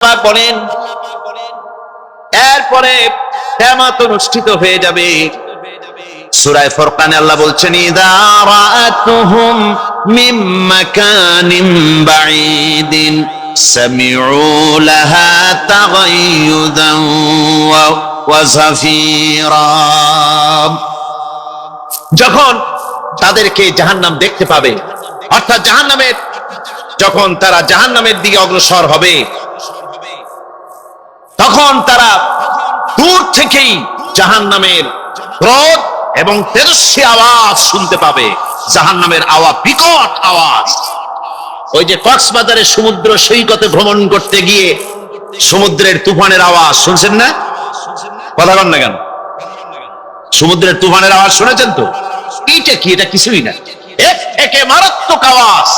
পাক বলেন এরপরে কিয়ামত অনুষ্ঠিত হয়ে যাবে। সূরা ফুরকানে আল্লাহ বলছেন ইযা রাআতুহুম মিন মাকানিন বাঈদিন সামিউ লাহা তাগায়ুদান ওয়া যাফীরা। যখন তাদেরকে জাহান্নাম দেখতে পাবে, অর্থাৎ জাহান্নামের যখন তারা জাহান্নামের দিকে অগ্রসর হবে, তখন তারা দূর থেকেই জাহান্নামের ক্রোধ এবং তেজস্বী আওয়াজ শুনতে পাবে। জাহান্নামের আওয়াজ, বিকট আওয়াজ। ওই যে কক্সবাজারের সমুদ্র সৈকতে ভ্রমণ করতে গিয়ে সমুদ্রের তুফানের আওয়াজ শুনছেন না? কথা বলেন না কেন? সমুদ্রের তুফানের আওয়াজ শুনেছেন তো? এইটা কি? এটা কিছুই না, এর থেকে মারাত্মক আওয়াজ,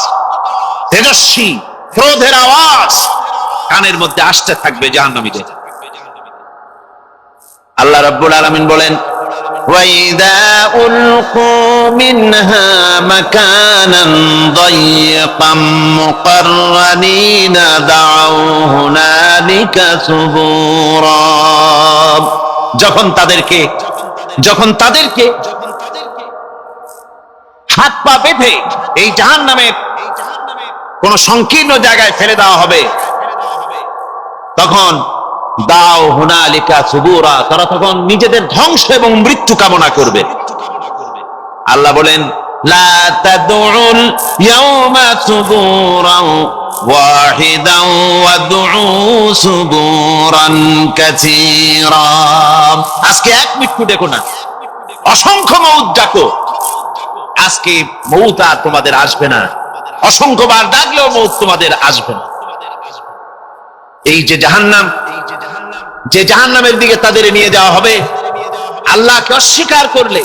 তেজস্বী ক্রোধের আওয়াজ কানের মধ্যে আসতে থাকবে জাহান্নামীদের। আল্লাহ রাব্বুল আলামিন বলেন ওয়াইদা উলকু মিনহা মাকানান দায়্যিকাম মুকাররানিনা দাউ হুনালিকা সুবুরা। যখন তাদেরকে হাত পা বেঁধে এই জাহান্নামের কোন সংকীর্ণ জায়গায় ফেলে দেওয়া হবে, তখন দাও হুনালিকা সুবুরা, তারা তখন নিজেদের ধ্বংস এবং মৃত্যু কামনা করবে। আল্লাহ বলেন লা তাদউল ইয়াওমা সুবুরান ওয়াহিদান ওয়াদউ সুবুরান কাসীরা। আজকে এক মৃত্যু ডেকো না, অসংখ্য মউত ডাকো। আজকে মউত আর তোমাদের আসবে না, অসংখ্যবার ডাকলেও মউত তোমাদের আসবে না। এই যে জাহান্নাম, যে জাহান্নামের দিকে তাদের নিয়ে যাওয়া হবে, আল্লাহকে অস্বীকার করলে,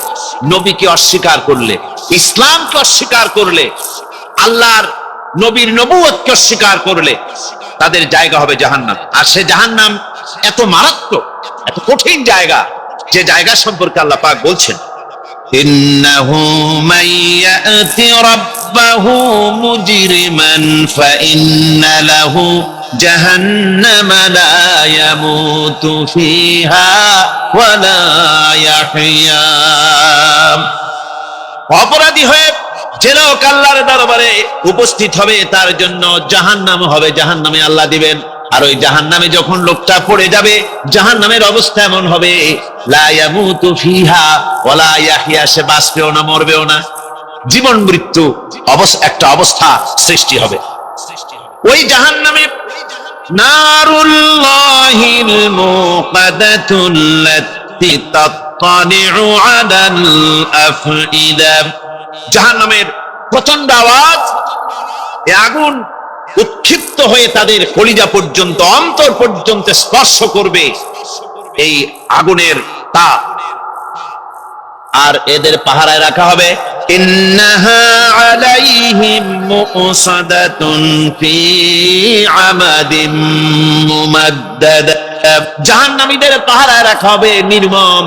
নবীকে অস্বীকার করলে, ইসলামকে অস্বীকার করলে, আল্লাহর নবীর নবুয়তকে অস্বীকার করলে তাদের জায়গা হবে জাহান্নাম। আর সে জাহান্নাম এত মারাত্মক, এত কঠিন জায়গা, যে জায়গা সম্পর্কে আল্লাহ পাক বলছেন ইন্নাহু মান ইয়াতি রাব্বাহু মুজরিমান ফাইন্না লাহু জাহান্নামা লা ইয়ামুতু ফিহা ওয়া লা ইয়াহইয়া। অপরাধী হয়ে যে লোক আল্লাহর দরবারে উপস্থিত হবে, তার জন্য জাহান্নাম হবে, জাহান্নামে আল্লাহ দিবেন। আর ওই জাহান্নামে যখন লোকটা পড়ে যাবে, জাহান্নামের অবস্থা এমন হবে লা ইয়ামুতু ফিহা ওয়া লা ইয়াহইয়া, সে বাঁচবেও না মরবেও না, জীবন মৃত্যু একটা অবস্থা সৃষ্টি হবে। ওই জাহান্নামে নারুল্লাহিল মুকাদাতুল্লাতী তাত্তালিউ আলাল আফইদা। জাহান্নামের প্রচন্ড আওয়াজ, এই আগুন উৎক্ষিপ্ত হয়ে তাদের কলিজা পর্যন্ত, অন্তর পর্যন্ত স্পর্শ করবে এই আগুনের তাপ। আর এদের পাহারায় রাখা হবে ইন্নাহা আলাইহিম মুসাদাতুন ফি আমাদিন মুমাদ্দাদা। জাহান্নামীদের পাহারায় রাখা হবে নির্মম,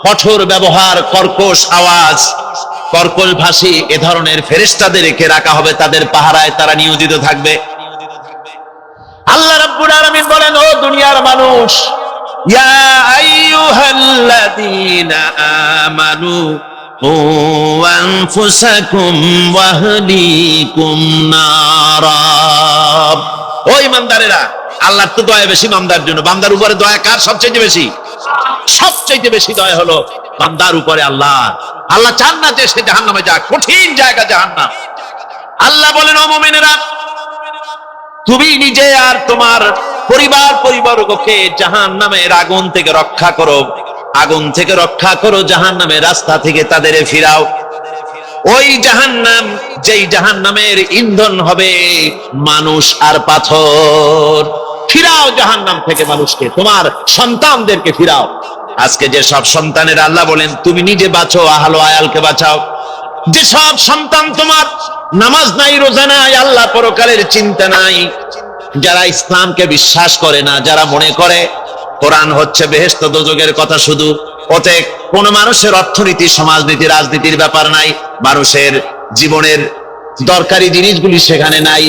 কঠোর ব্যবহার, কর্কশ আওয়াজ, কর্কশ ভাষী এ ধরনের ফেরেশতাদেরকে রাখা হবে তাদের পাহারায়, তারা নিয়োজিত থাকবে। আল্লাহ রাব্বুল আলামিন বলেন ও দুনিয়ার মানুষ, ইয়া আইয়ুহাল্লাযীনা আমানু কু আনফুসাকুম ওয়া আহলিকুম নারা। ও ঈমানদারেরা, আল্লাহর তো দয়া বেশি বান্দার জন্য। বান্দার উপরে দয়া কার সবচেয়ে বেশি? সবচেয়ে বেশি দয়া হলো বান্দার উপরে আল্লাহ। আল্লাহ চান না যে সে জাহান্নামে যাক, কঠিন জায়গা জাহান্নাম। আল্লাহ বলেন ও মুমিনেরা, তুমি নিজে আর তোমার পরিবারবর্গকে জাহান্নামের আগুন থেকে রক্ষা করো, আগুন থেকে রক্ষা করো, জাহান্নামের রাস্তা থেকে তাদের ফিরাও। ওই জাহান্নাম, যেই জাহান্নামের ইন্ধন হবে মানুষ আর পাথর। ফিরাও জাহান্নাম থেকে মানুষকে, তোমার সন্তানদেরকে ফিরাও। আজকে যে সব সন্তানের আল্লাহ বলেন তুমি নিজে বাঁচো, আহলো আয়ালকে বাঁচাও। যে সব সন্তান তোমার নামাজ নাই, রোজা নাই, আল্লাহ পরকালের চিন্তা নাই, যারা ইসলামকে বিশ্বাস করে না, যারা মনে করে কোরআন হচ্ছে বেহেশত দোজখের কথা শুধু, ওতে কোন মানুষের অর্থনীতি, সমাজনীতি, রাজনীতির ব্যাপার নাই, মানুষের জীবনের দরকারি জিনিসগুলি সেখানে নাই।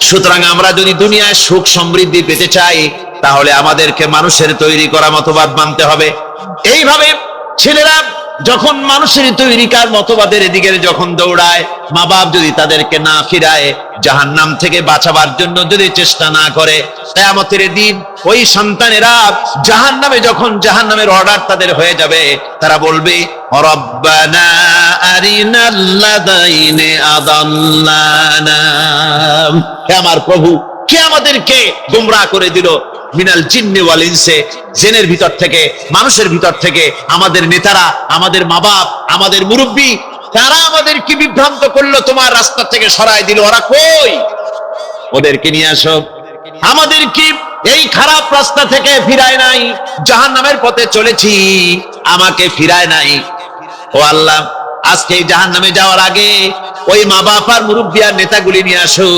সুতরাং আমরা যদি দুনিয়ায় সুখ সমৃদ্ধি পেতে চাই, তাহলে আমাদেরকে মানুষের তৈরি করা মতবাদ মানতে হবে। এইভাবে ছেলেরা যখন মানুষের তৈরিকার মতবাদের দিকে যখন দৌড়ায়, মা বাপ যদি তাদেরকে না ফিরায়, জাহান্নাম থেকে বাঁচাবার জন্য যদি চেষ্টা না করে, কিয়ামতের দিন ওই সন্তানেরা জাহান্নামে, যখন জাহান্নামের অর্ডার তাদের হয়ে যাবে, তারা বলবে রব্বানা আরিনাল্লাযাইনি আদাল্লানা, হে আমার প্রভু, কে আমাদেরকে গোমরাহ করে দিল, মিনাল জিন্নি ওয়াল ইনসে, জিনের ভিতর থেকে, মানুষের ভিতর থেকে, আমাদের নেতারা, আমাদের মা বাপ, আমাদের মুরব্বী, তারা আমাদেরকে বিভ্রান্ত করলো, তোমার রাস্তা থেকে সরায় দিল। ওরা কই? ওদেরকে নিয়ে আসো। আমাদেরকে এই খারাপ রাস্তা থেকে ফিরায় নাই, জাহান্নামের পথে চলেছি, আমাকে ফিরায় নাই। ও আল্লাহ, আজকে জাহান্নামে যাওয়ার আগে ওই মা বাপ আর মুরব্বী আর নেতাগুলি নিয়ে আসো।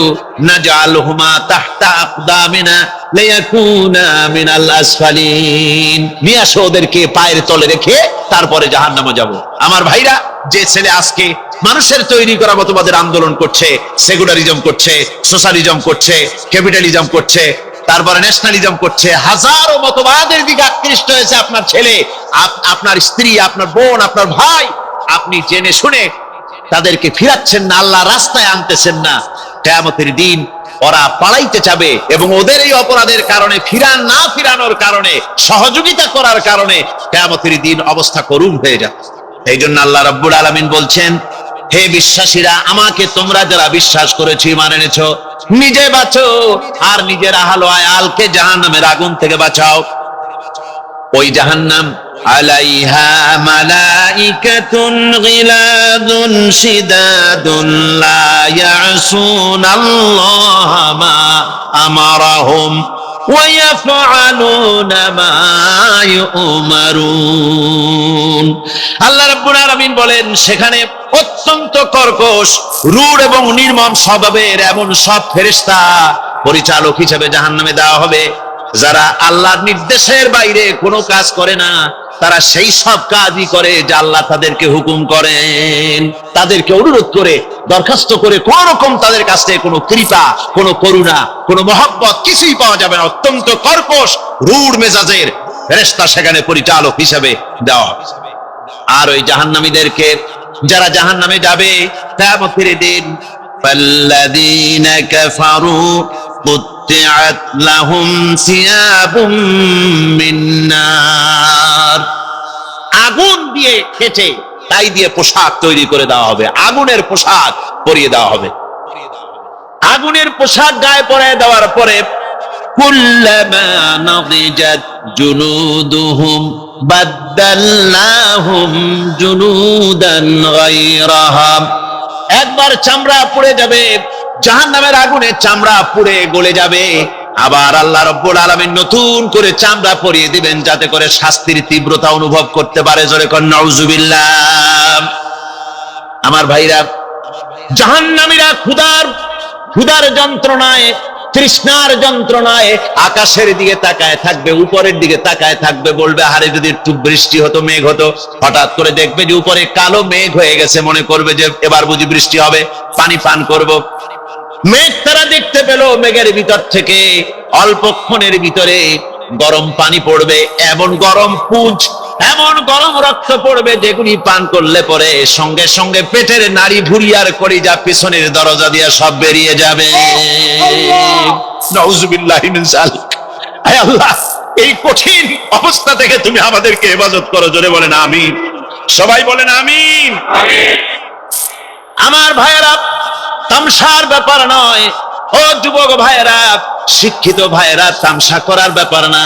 নাজআলহুমা তাহতা আকদামিনা লিয়াকুনা মিনাল আসফালিন, নিয়ে আসো ওদেরকে পায়ের তলে রেখে তারপরে জাহান্নামে যাব। আমার ভাইরা, যে ছেলে আজকে মানুষের তৈরি করা মতবাদের আন্দোলন করছে, সেকুলারিজম করছে, সোশ্যালিজম করছে, ক্যাপিটালিজম করছে, তারপরে ন্যাশনালিজম করছে, হাজারো মতবাদের দিকে আকৃষ্ট হয়েছে আপনার ছেলে, আপনার স্ত্রী, আপনার বোন, আপনার ভাই, আপনি জেনে শুনে তাদেরকে ফিরাচ্ছেন না, আল্লাহ রাস্তায় আনতেছেন না। কিয়ামতের দিন ওরা পালাইতে যাবে, এবং ওদের এই অপরাধের কারণে, ফিরানোর কারণে, সহযোগিতা করার কারণে কিয়ামতের দিন অবস্থা করুণ হয়ে যাবে। এই জন্য আল্লাহ রাব্বুল আলামিন বলছেন, হে বিশ্বাসীরা, আমাকে তোমরা যারা বিশ্বাস করেছো, ঈমান এনেছো, নিজে বাঁচো আর নিজের আহল আয়ালকে জাহান্নামের আগুন থেকে বাঁচাও। ওই জাহান্নাম আলাইহা মালাইকাতুন গিলাদুন শিদাদুন লা ইয়াসুনাল্লাহা মা আমারাহুম ওয়া ইয়াফআলুনা মা ইউমারুন। আল্লাহ রাব্বুল আলামিন বলেন, সেখানে অত্যন্ত কর্কশ, রূঢ় এবং নির্মম স্বভাবের এমন সব ফেরেশতা পরিচালক হিসেবে জাহান্নামে দেওয়া হবে, যারা আল্লাহর নির্দেশের বাইরে কোনো কাজ করে না। তারা সেই সব কাজই করে যা আল্লাহ তাদেরকে হুকুম করেন। তাদেরকে অনুরোধ করে, দরখাস্ত করে কোন রকম তাদের কাছ থেকে কোনো কৃপা, কোনো করুণা, কোনো মহব্বত কিছুই পাওয়া যাবে না। অত্যন্ত কর্কশ, রূঢ় মেজাজের ফেরেশতা সেখানে পরিচালক হিসেবে দেওয়া হবে। আর ওই জাহান্নামীদেরকে, যারা জাহান্নামে যাবে কিয়ামতের দিন, ফাল্লাযীনা কাফারু কুত্তিআত লাহুম সিয়াবুম মিন নার, আগুন দিয়ে কেটে তাই দিয়ে পোশাক তৈরি করে দেওয়া হবে, আগুনের পোশাক পরিয়ে দেওয়া হবে। আগুনের পোশাক গায়ে পরিয়ে দেওয়ার পরে কুল্লামা নাদিজাত জুনুদুহুম বাদদালনাহুম জুনুদান গায়রাহা, একবার চামড়া পুড়ে যাবে, জাহান্নামের আগুনে চামড়া পুড়ে গলে যাবে, আবার আল্লাহ রাব্বুল আলামিন নতুন করে চামড়া পরিয়ে দিবেন, যাতে করে শাস্তির তীব্রতা অনুভব করতে পারে। জোরে কোন নাউজুবিল্লাহ। আমার ভাইরা, জাহান্নামীরা ক্ষুধার যন্ত্রণায়, তৃষ্ণার যন্ত্রণায় আকাশের দিকে তাকায় থাকবে, উপরের দিকে তাকায় থাকবে, বলবে, আরে যদি একটু বৃষ্টি হতো, মেঘ হতো। হঠাৎ করে দেখবে যে উপরে কালো মেঘ হয়ে গেছে, মনে করবে যে এবার বুঝি বৃষ্টি হবে, পানি পান করব। মেঘ তারা দেখতে পেল, মেঘের ভিতর থেকে অল্পক্ষণের ভিতরে গরম পানি পড়বে, এমন গরম পুঁজ, এমন গরম রক্ত পড়বে, যেগুলি পান করলে পরে সঙ্গে সঙ্গে পেটের নাড়ি ভুঁড়ি আর কলিজা পিছনের দরজা দিয়ে সব বেরিয়ে যাবে। নাউজুবিল্লাহি মিন যালিক। হে আল্লাহ, এই কঠিন অবস্থা থেকে তুমি আমাদেরকে হেফাজত করো। জোরে বলেন আমিন। সবাই বলেন আমিন। আমার ভাইয়েরা, তামসার ব্যাপার নয়। ও যুবক ভাইয়েরা, শিক্ষিত ভাইয়েরা, তামসা করার ব্যাপার না।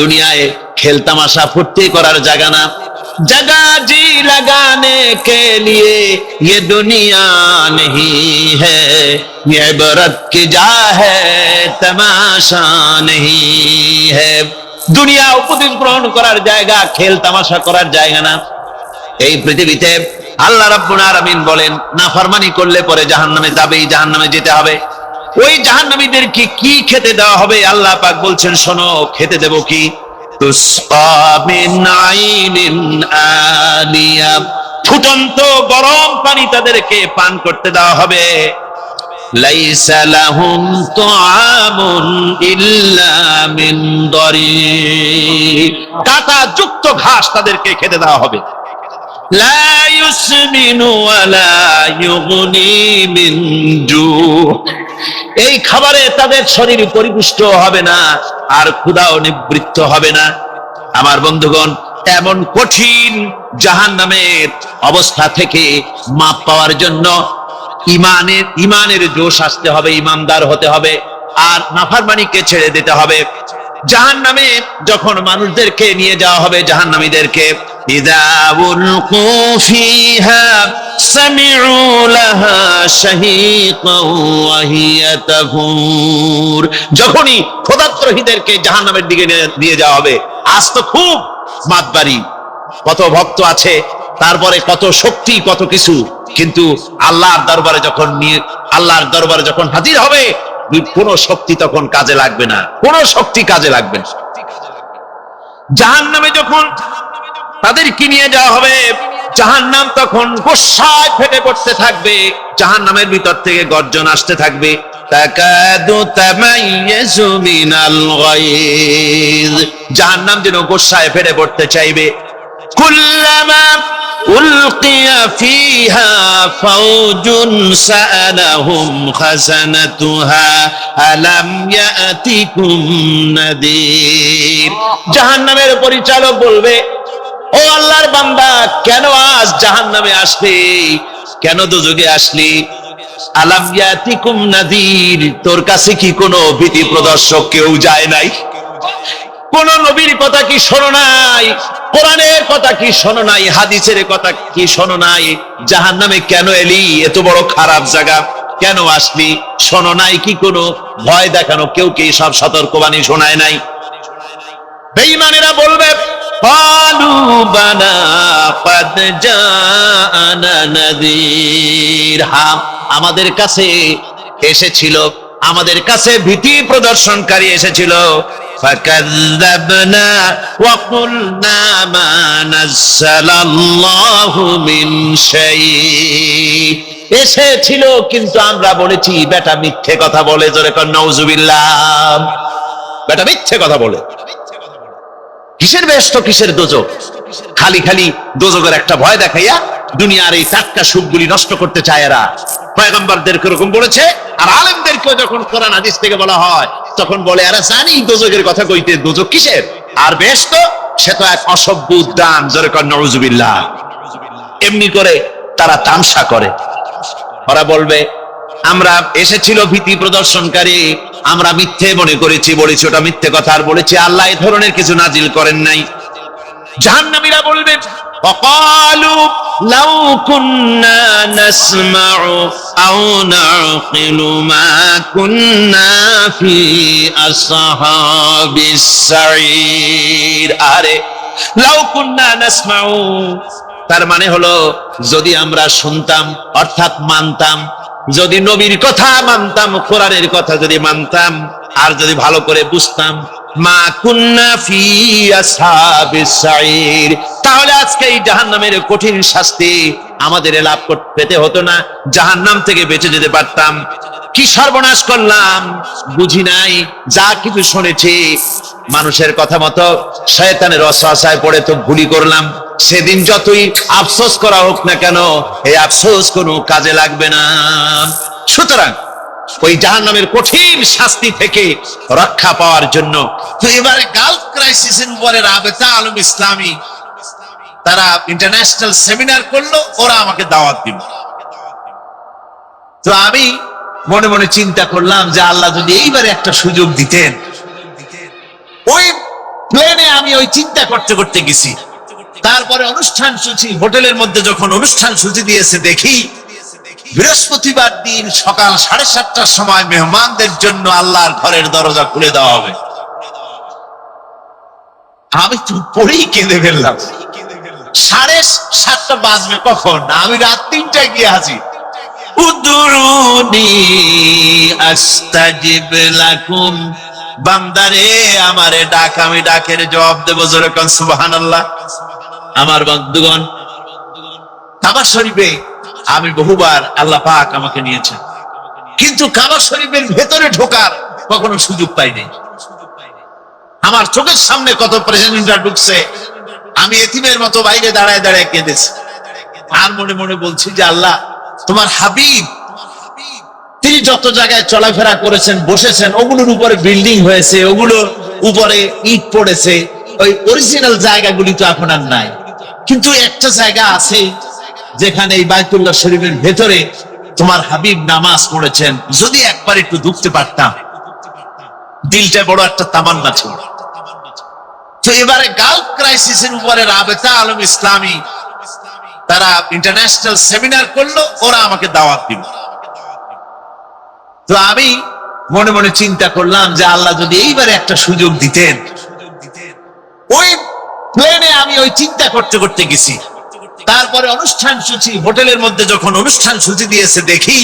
দুনিয়ায় খেল তামাশা ফুর্তি করার জায়গা না। जगह जी लगाने के लिए ये दुनिया नहीं है, ये इबरत की जा है तमाशा नहीं है। দুনিয়া উপদেশ গ্রহণ করার জায়গা, খেল তামাশা করার জায়গা না। এই পৃথিবীতে আল্লাহ রাব্বুল আলামিন বলেন, নাফরমানি করলে পরে জাহান্নামে যাবেই, জাহান্নামে যেতে হবে। ওই জাহান্নামীদেরকে কি খেতে দেওয়া হবে? আল্লাহ পাক বলছেন, শোনো, খেতে দেব কি? তুসকা মিন আইনিন আনিয়া, ফুটন্ত গরম পানি তাদেরকে পান করতে দেওয়া হবে। লাইসা লাহুম তুআমুন ইল্লা মিন দারিক, কাঁটা যুক্ত ঘাস তাদেরকে খেতে দেওয়া হবে। লা ইউসমিনু ওয়ালা ইউগনি মিন জু, এই খাবারে তাদের শরীর পরিপুষ্ট হবে না আর ক্ষুধাও নিবৃত্ত হবে না। আমার বন্ধুগণ, এমন কঠিন জাহান্নামের অবস্থা থেকে মাপ পাওয়ার জন্য ইমানের জোশ আসতে হবে, ইমানদার হতে হবে, আর নাফরমানিকে ছেড়ে দিতে হবে। জাহান্নামে যখন মানুষদেরকে নিয়ে যাওয়া হবে, জাহান্নামীদেরকে, ইযা উলকু ফিহা সামিউ লাহা শাহীকাও ওয়া হিয়া তাফুর, যখনই খোদাত্রহীদেরকে জাহান্নামের দিকে নিয়ে যাওয়া হবে, আজ তো খুব মাতবাড়ি, কত ভক্ত আছে, তারপরে কত শক্তি, কত কিছু, কিন্তু আল্লাহর দরবারে যখন হাজির হবে, কোন শক্তি তখন কাজে লাগবে না, কোন শক্তি কাজে লাগবে না। জাহান্নামে যখন তাদেরকে নিয়ে যাওয়া হবে, জাহান্নাম তখন গোসায় ফেটে পড়তে থাকবে, জাহান্নামের ভিতর থেকে গর্জন আসতে থাকবে, তাকাদু তামাইয়াজু মিনাল গায়জ, জাহান্নাম যেন গোসায় ফেটে পড়তে চাইবে। কুল্লামা উলকিয়া ফিহা ফাওজুন সাআলাহুম খাযানাতুহা আলাম ইয়াতিকুম নাদির, জাহান্নামের পরিচালক বলবে, ও আল্লাহর বান্দা, কেন আজ জাহান্নামে আসলি, কেন দোজখে আসলি? আলাম ইয়াতিকুম নাদির, তোর কাছে কি কোনো ভীতি প্রদর্শক কেউ যায় নাই? কোন নবীর কথা কি শোনো নাই? কোরআনের কথা কি শোনো নাই? হাদিসের কথা কি শোনো নাই? জাহান্নামে কেন এলি? এত বড় খারাপ জায়গা কেন আসলি? শোনো নাই কি কোনো ভয় দেখানো কেউ কি সব সতর্কবাণী শোনায় নাই? বেঈমানেরা বলবে, ক্বালু বালা ক্বাদ জাআনা নাযীর, হ্যাঁ আমাদের কাছে এসেছিল, আমাদের কাছে ভীতি প্রদর্শনকারী এসেছিল। ফাকাযযাবনা ওয়া কুলনা মা নাযালাল্লাহু মিন শাই, এসেছিল কিন্তু আমরা বলেছি বেটা মিথ্যে কথা বলে, জোরে কর নাউযুবিল্লাহ, বেটা মিথ্যে কথা বলে। কিসের বেহেশত, কিসের দোজখ? খালি খালি দোজখের একটা ভয় দেখাইয়া দুনিয়ার এই টাটকা সুখগুলি নষ্ট করতে চায় এরা। পয়গম্বরদেরকে এরকম বলেছে, আর আলেমদেরকেও যখন কোরআন হাদিস থেকে বলা হয় তখন বলে, এরা জানি দোজখের কথা কইতে, দোজখ কিসের, আর বেহেশত সে তো এক অসভ্য উদ্যান, জোরে কর নাউযুবিল্লাহ। এমনি করে তারা তামসা করে। ওরা বলবে, আমরা এসেছিল ভীতি প্রদর্শনকারী, আমরা মিথ্যে মনে করেছি, বলেছি ওটা মিথ্যে কথা, আর বলেছি আল্লাহ এই ধরনের কিছু নাজিল করেন নাই। জাহান্নামীরা বলবে, ওয়াকালু লাউ কুন্না নাসমাউ আও নাকিলু মা কুন্না ফি আসহাবিস সাঈর, আরে লাউ কুন্না নাসমাউ, তার মানে হলো যদি আমরা শুনতাম, অর্থাৎ মানতাম, যদি নবীর কথা মানতাম, কোরআনের কথা যদি মানতাম, আর যদি ভালো করে বুঝতাম, মা কুন্না ফি আসহাবিস সাঈর, তাহলে আজকে এই জাহান্নামের কঠিন শাস্তি আমাদের লাভ পেতে হতো না, জাহান্নাম থেকে বেঁচে যেতে পারতাম। কি সর্বনাশ করলাম, বুঝি নাই, যা কিছু শুনেছি মানুষের কথা মতো শয়তানের ওয়াসওয়াসায় পড়ে তো ভুলই করলাম। সেদিন যতই আফসোস করা হোক না কেন, এই আফসোস কোনো কাজে লাগবে না। সুতরাং ওই জাহান্নামের কঠিন শাস্তি থেকে রক্ষা পাওয়ার জন্য তো এবারে গালফ ক্রাইসিসের উপরে রাবেতা আলম ইসলামী তারা ইন্টারন্যাশনাল সেমিনার করলো, ওরা আমাকে দাওয়াত দিল। তো আমি মনে মনে চিন্তা করলাম যে আল্লাহ যদি এইবারে একটা সুযোগ দিতেন। ওই প্লেনে আমি ওই চিন্তা করতে করতে গেছি। তারপরে অনুষ্ঠান সূচি, হোটেলের মধ্যে যখন অনুষ্ঠান সূচি দিয়েছে, দেখি বৃহস্পতিবার দিন সকাল 7:30টার সময় মেহমানদের জন্য আল্লাহর ঘরের দরজা খুলে দেওয়া হবে। আমি তো পড়েই কেঁদে ফেললাম। 7:30 বাজবে কখন? আমি রাত 3টায় গিয়ে হাজির। উদুরুনি আস্তাজিব লাকুম, বান্দারে আমারে ডাক, আমি ডাকের জবাব দেব, জোরে কোন সুবহানাল্লাহ। আমার বন্ধুগণ, কাবা শরীফে আমি বহুবার আল্লাহ পাক আমাকে নিয়েছেন। কিন্তু কাবা শরীফের ভেতরে ঢোকার কখনো সুযোগ পাইনি। আমার চোখের সামনে কত প্রেসিডেন্টরা ঢুকছে, আমি এতিমের মতো বাইরে দাঁড়ায় দাঁড়ায় কেঁদেছি। আর মনে মনে বলছি যে আল্লাহ, তোমার হাবিব তিনি যত জায়গায় চলাফেরা করেছেন, বসেছেন, ওগুলোর উপরে বিল্ডিং হয়েছে, ওগুলোর উপরে ইট পড়েছে, ওই অরিজিনাল জায়গাগুলি তো এখন আর নাই। কিন্তু একটা জায়গা আছে যেখানে এই বাইতুল্লাহ শরীফের ভেতরে তোমার হাবিব নামাজ পড়েছেন, যদি একবার একটু ঢুকতে পারতাম। দিলটা বড় একটা তামান্না ছিল। তো এবারে গালফ ক্রাইসিসের উপরে রাবেতা আলম ইসলামী তারা ইন্টারন্যাশনাল সেমিনার করলো, ওরা আমাকে দাওয়াত দিল। তো আমি মনে মনে চিন্তা করলাম যে আল্লাহ যদি এইবারে একটা সুযোগ দিতেন। ওই প্লেনে আমি ওই চিন্তা করতে করতে গেছি। তারপরে অনুষ্ঠান সূচি, হোটেলের মধ্যে যখন অনুষ্ঠান সূচি দিয়েছে, দেখি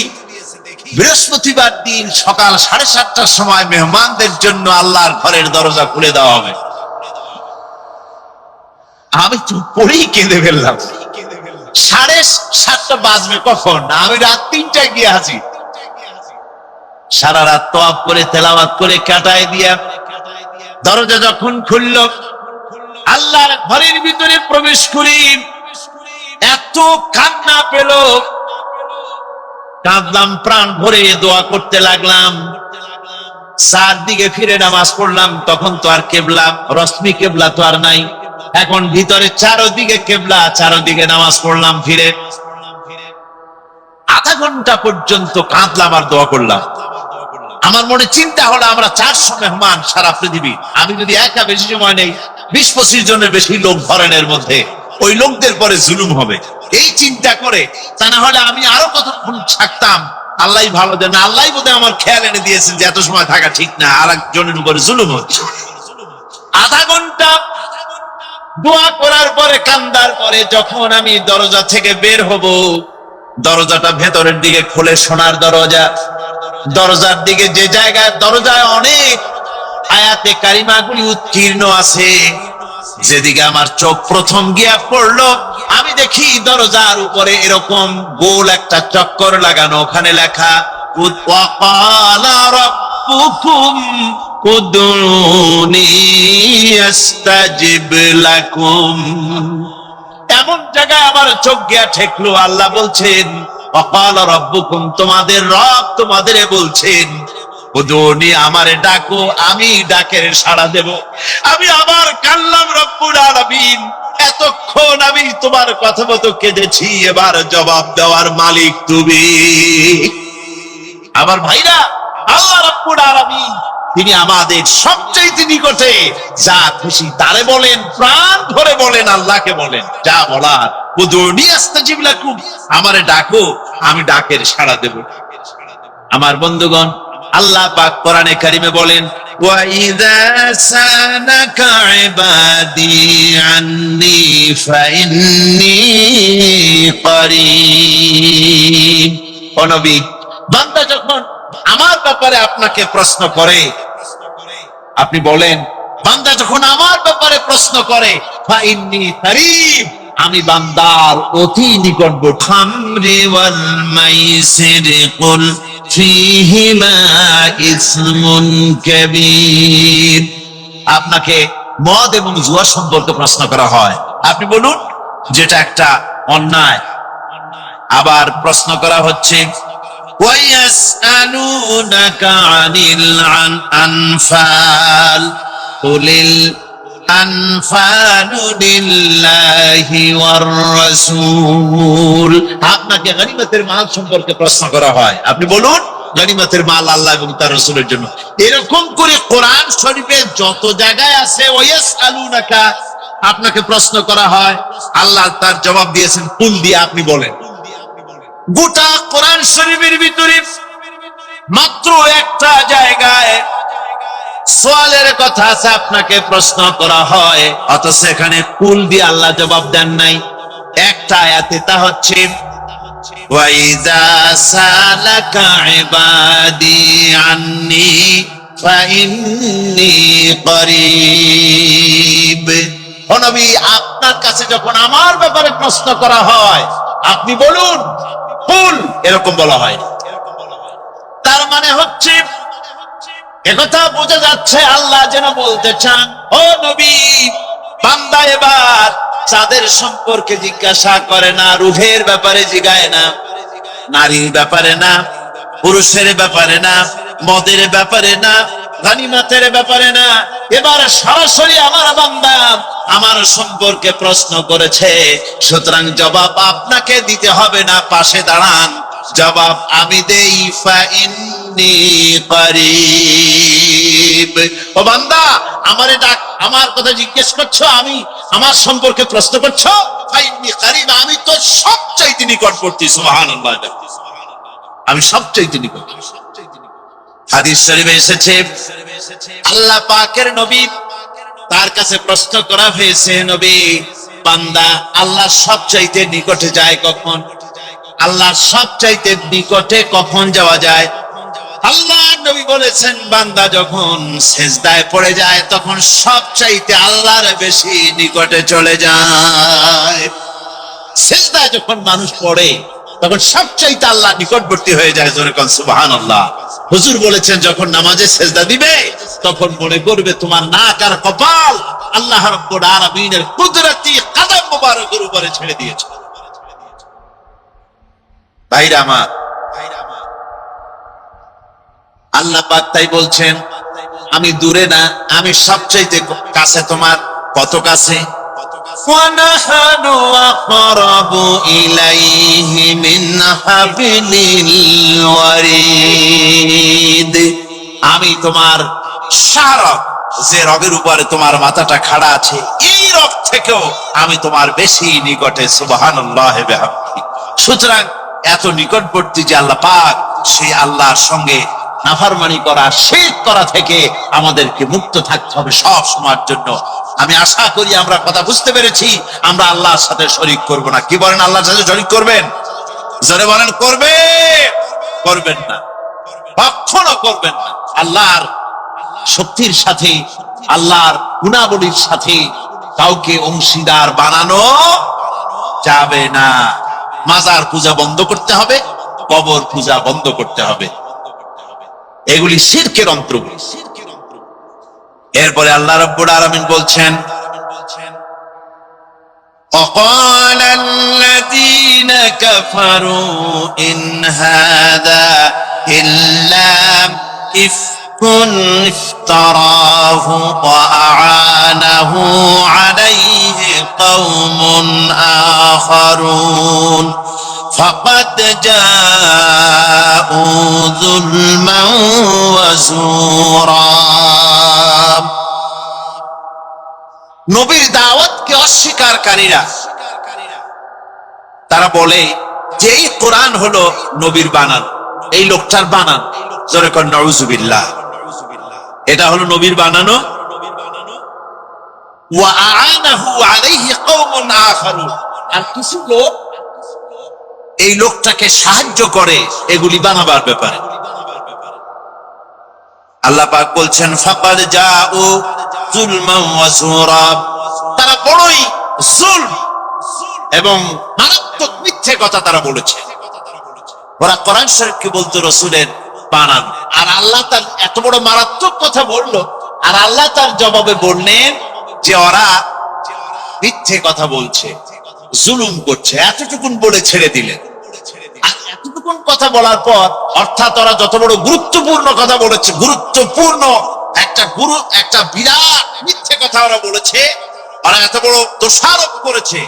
বৃহস্পতিবার দিন সকাল 7:30টার সময় মেহমানদের জন্য আল্লাহর ঘরের দরজা খুলে দেওয়া হবে। আমি তো পড়েই কেঁদে ফেললাম। 7:30 বাজবে কখন? আমি রাত 3টায় গিয়ে হাজির। সারা রাত তোয়াব করে তেলাওয়াত করে কাটায় দিয়া দরজা যখন খুলল, আল্লাহর ঘরের ভিতরে প্রবেশ করি, এত কান্না পেল, কাঁদলাম, প্রাণ ভরে দোয়া করতে লাগলাম। 4 দিকে ফিরে নামাজ পড়লাম। তখন তো আর কেবলা, রশ্মি কেবলা তো আর নাই, এখন ভিতরে চারদিকে কেবলা, চারদিকে নামাজ পড়লাম ফিরে। আধা ঘন্টা পর্যন্ত কাঁদলাম আর দোয়া করলাম। আমার মনে চিন্তা হলো, আমরা 400 মেহমান সারা পৃথিবী, আমি যদি একা বেশি সময় নেই, 20-25 জনের বেশি লোক ধরেনের মধ্যে, ওই লোকদের পরে জুলুম হবে, এই চিন্তা করে। তা না হলে আমি আরো কতক্ষণ থাকতাম। আল্লাহ ভালো দেন, আল্লাহ বোধহয় আমার খেয়াল এনে দিয়েছেন যে এত সময় থাকা ঠিক না, আর একজনের উপরে জুলুম হচ্ছে। আধা ঘন্টা দোয়া করার পরে, কান্দার পরে যখন আমি দরজা থেকে বের হব, দরজাটা ভেতরের দিকে খুলে, সোনার দরজা, দরজার দিকে যে জায়গায়, দরজায় অনেক আয়াতে কারিমাগুলি উৎকীর্ণ আছে, যেদিকে আমার চোখ প্রথম গিয়া পড়লো, আমি দেখি দরজার উপরে এরকম গোল একটা চক্কর লাগানো, ওখানে লেখা ওয়াকালা রাব্বুকুম উদউনি আস্তাজিব লাকুম। এমন জায়গায় আমার চোখ গিয়া ঠেকলো, আল্লাহ বলছেন ওয়াকালা রাব্বুকুম, তোমাদের রব তোমাদেরকে বলছেন উদউনি, আমারে ডাকো, আমি ডাকের সাড়া দেব। আমি আবার কাল্লাম রব্বুল আলামিন, এতক্ষণ আমি তোমার কথা মতো কেঁদেছি, এবার জবাব দেওয়ার মালিক তুমি। আমার ভাইরা, আল্লাহ রব্বুল আলামিন তিনি আমাদের সবচেয়ে নিকটে, যা খুশি তারে বলেন, প্রাণ ভরে বলেন, আল্লাহকে বলেন, যা বলার উদউনি আস্তাজিব লাকুম, আমারে ডাকো, আমি ডাকের সাড়া দেব। আমার বন্ধুগণ, আল্লাহ পাক কোরআনে কারিমে বলেন ওয়াইযা সানাকা ইবাদি আন্নী ফাইন্নী করিব। ও নবী, বান্দা যখন আমার ব্যাপারে আপনাকে প্রশ্ন করে, আপনি বলেন, বান্দা যখন আমার ব্যাপারে প্রশ্ন করে, ফাইন্নী করিব, আমি বান্দার অতি নিকটবর্তী। খামরি ওয়াল মাইসির কুল ফীহিমা ইসমুন কাবীর। আপনাকে মদ এবং জুয়া সম্পর্কে প্রশ্ন করা হয়, আপনি বলুন যেটা একটা অন্যায়। আবার প্রশ্ন করা হচ্ছে ওয়ায়াসআলুনাকা আনিল আনফাল কুলিল আনফালু লিল্লাহি ওয়ার রাসূল। আপনাকে গনিমতের মাল সম্পর্কে প্রশ্ন করা হয়, আপনি বলুন গনিমতের মাল আল্লাহ এবং তার রাসূলের জন্য। এরকম করে কোরআন শরীফে যত জায়গায় আছে ওয়ায়াসআলুনাকা, আপনাকে প্রশ্ন করা হয়, আল্লাহ তার জবাব দিয়েছেন কুল দিয়ে আপনি বলেন। গোটা কোরআন শরীফের ভিতরে মাত্র একটা জায়গায় সোয়ালের কথা আছে, আপনাকে প্রশ্ন করা হয়, অথচ এখানে কুল দিয়ে আল্লাহ জবাব দেন নাই। একটা আয়াতে, তা হচ্ছে ওয়াইযা সালাকা ইবাদি আন্নী ফাইন্নী করিব। ও নবী, আপনার কাছে যখন আমার ব্যাপারে প্রশ্ন করা হয়, আপনি বলুন কুল, এরকম বলা হয়। মানে হচ্ছে, একথা বোঝা যাচ্ছে আল্লাহ যেন বলতে চান, ও নবী, বান্দা এবার চাঁদের সম্পর্কে জিজ্ঞাসা করে না, রুহের ব্যাপারে জিগায় না, নারীর ব্যাপারে না, পুরুষের ব্যাপারে না, মদের ব্যাপারে না, গানিমাতের ব্যাপারে না। এবার সরাসরি আমার বান্দা আমার সম্পর্কে প্রশ্ন করেছে, সুতরাং জবাব আপনাকে দিতে হবে না, পাশে দাঁড়ান, জবাব আমি দেই। ফাইন্নী করিব। ও বান্দা, আমারে ডাক, আমার কথা জিজ্ঞেস করছো, আমি আমার সম্পর্কে প্রশ্ন করছো, ফাইন্নী করিব, আমি তো সবচাইতে নিকটবর্তী। সুবহানাল্লাহ, আমি সবচাইতে নিকট। হাদিস শরীফে এসেছে, আল্লাহ পাকের নবী, তার কাছে প্রশ্ন করা হয়েছে, নবী, বান্দা আল্লাহ সবচাইতে নিকটে যায় কখন? আল্লাহ সবচাইতে নিকটে কখন যাওয়া যায়? আল্লাহ নবী বলেছেন, বান্দা যখন সেজদায় পড়ে যায় তখন সবচাইতে আল্লাহর বেশি নিকটে চলে যায়। সেজদায় যখন মানুষ পড়ে তখন সবচাইতে আল্লাহ নিকটবর্তী হয়ে যায়। জোরে কোন সুবহানাল্লাহ। হুজুর বলেছেন, যখন নামাজে সেজদা দিবে তখন মনে করবে তোমার নাক আর কপাল আল্লাহ রাব্বুল আলামিনের কুদরতি কদম মোবারকের উপরে ছেড়ে দিয়েছে। ভাইরা আমার, আল্লাহ পাক তাই বলছেন, আমি দূরে না, আমি সবচাইতে কাছে। তোমার কত কাছে? وَنَحْنُ أَقْرَبُ إِلَيْهِ مِنْ حَبْلِ الْوَرِيدِ। আমি তোমার শারক, যে রগের উপরে তোমার মাথাটা খাড়া আছে, এই রগ থেকেও আমি তোমার বেশি নিকটে। সুবহানাল্লাহ বিহামদিহি। সুতরাং এত নিকটবর্তী যে আল্লাহ পাক, সেই আল্লাহর সঙ্গে নাফরমানি করা, শিরক করা থেকে আমাদেরকে মুক্ত থাকতে হবে সব সময়ের জন্য। আমি আশা করি আমরা কথা বুঝতে পেরেছি, আমরা আল্লাহর সাথে শরীক করব না। কি বলেন, আল্লাহর সাথে শরীক করবেন? জোরে বলেন, করবে? করবেন না, কখনো করবেন না। আল্লাহর শক্তির সাথে, আল্লাহর গুণাবলীর সাথে কাউকে অংশীদার বানানো যাবে না। মাজার পূজা বন্ধ করতে হবে, কবর পূজা বন্ধ করতে হবে, এগুলি শিরকের অন্তর্ভুক্ত। এরপরে আল্লাহ রাব্বুল আলামিন বলছেন, وقال الذين كفروا إن هذا إلا إفك افتراه وأعانه عليه قوم آخرون فقد جاءوا ظلما وزورا। নবীর দাওয়াতকে অস্বীকারীরা তারা বলে যে এই কোরআন হলো নবীর বানান, এই লোকটার বানান। জোরে কোন নাউযুবিল্লাহ। এটা হলো নবীর বানানো। ওয়া আ'আনাহু আলাইহি কওমুন আখারুন, আর কিছু লোক এই লোকটাকে সাহায্য করে এগুলি বানাবার ব্যাপারে। আল্লাহ পাক বলছেন, ফাকাদ জাউ যুলমান ওয়া যুরা, তারা বড়ই যুলম এবং মারাত্মক মিথ্যে কথা তারা বলেছে। ওরা কোরআন শরীফকে বলতো রাসূলের বানান, আর আল্লাহ তার এত বড় মারাত্মক কথা বললো, আর আল্লাহ তার জবাবে বললেন যে ওরা মিথ্যে কথা বলছে, জুলুম করছে। এতটুকুন বলে ছেড়ে দিলেন। আর এতটুকুন কথা বলার পর, অর্থাৎ ওরা যত বড় গুরুত্বপূর্ণ কথা বলেছে, গুরুত্বপূর্ণ একটা বিরাট মিথ্যে কথা ওরা বলেছে, ওরা এত বড় দোষারোপ করেছে,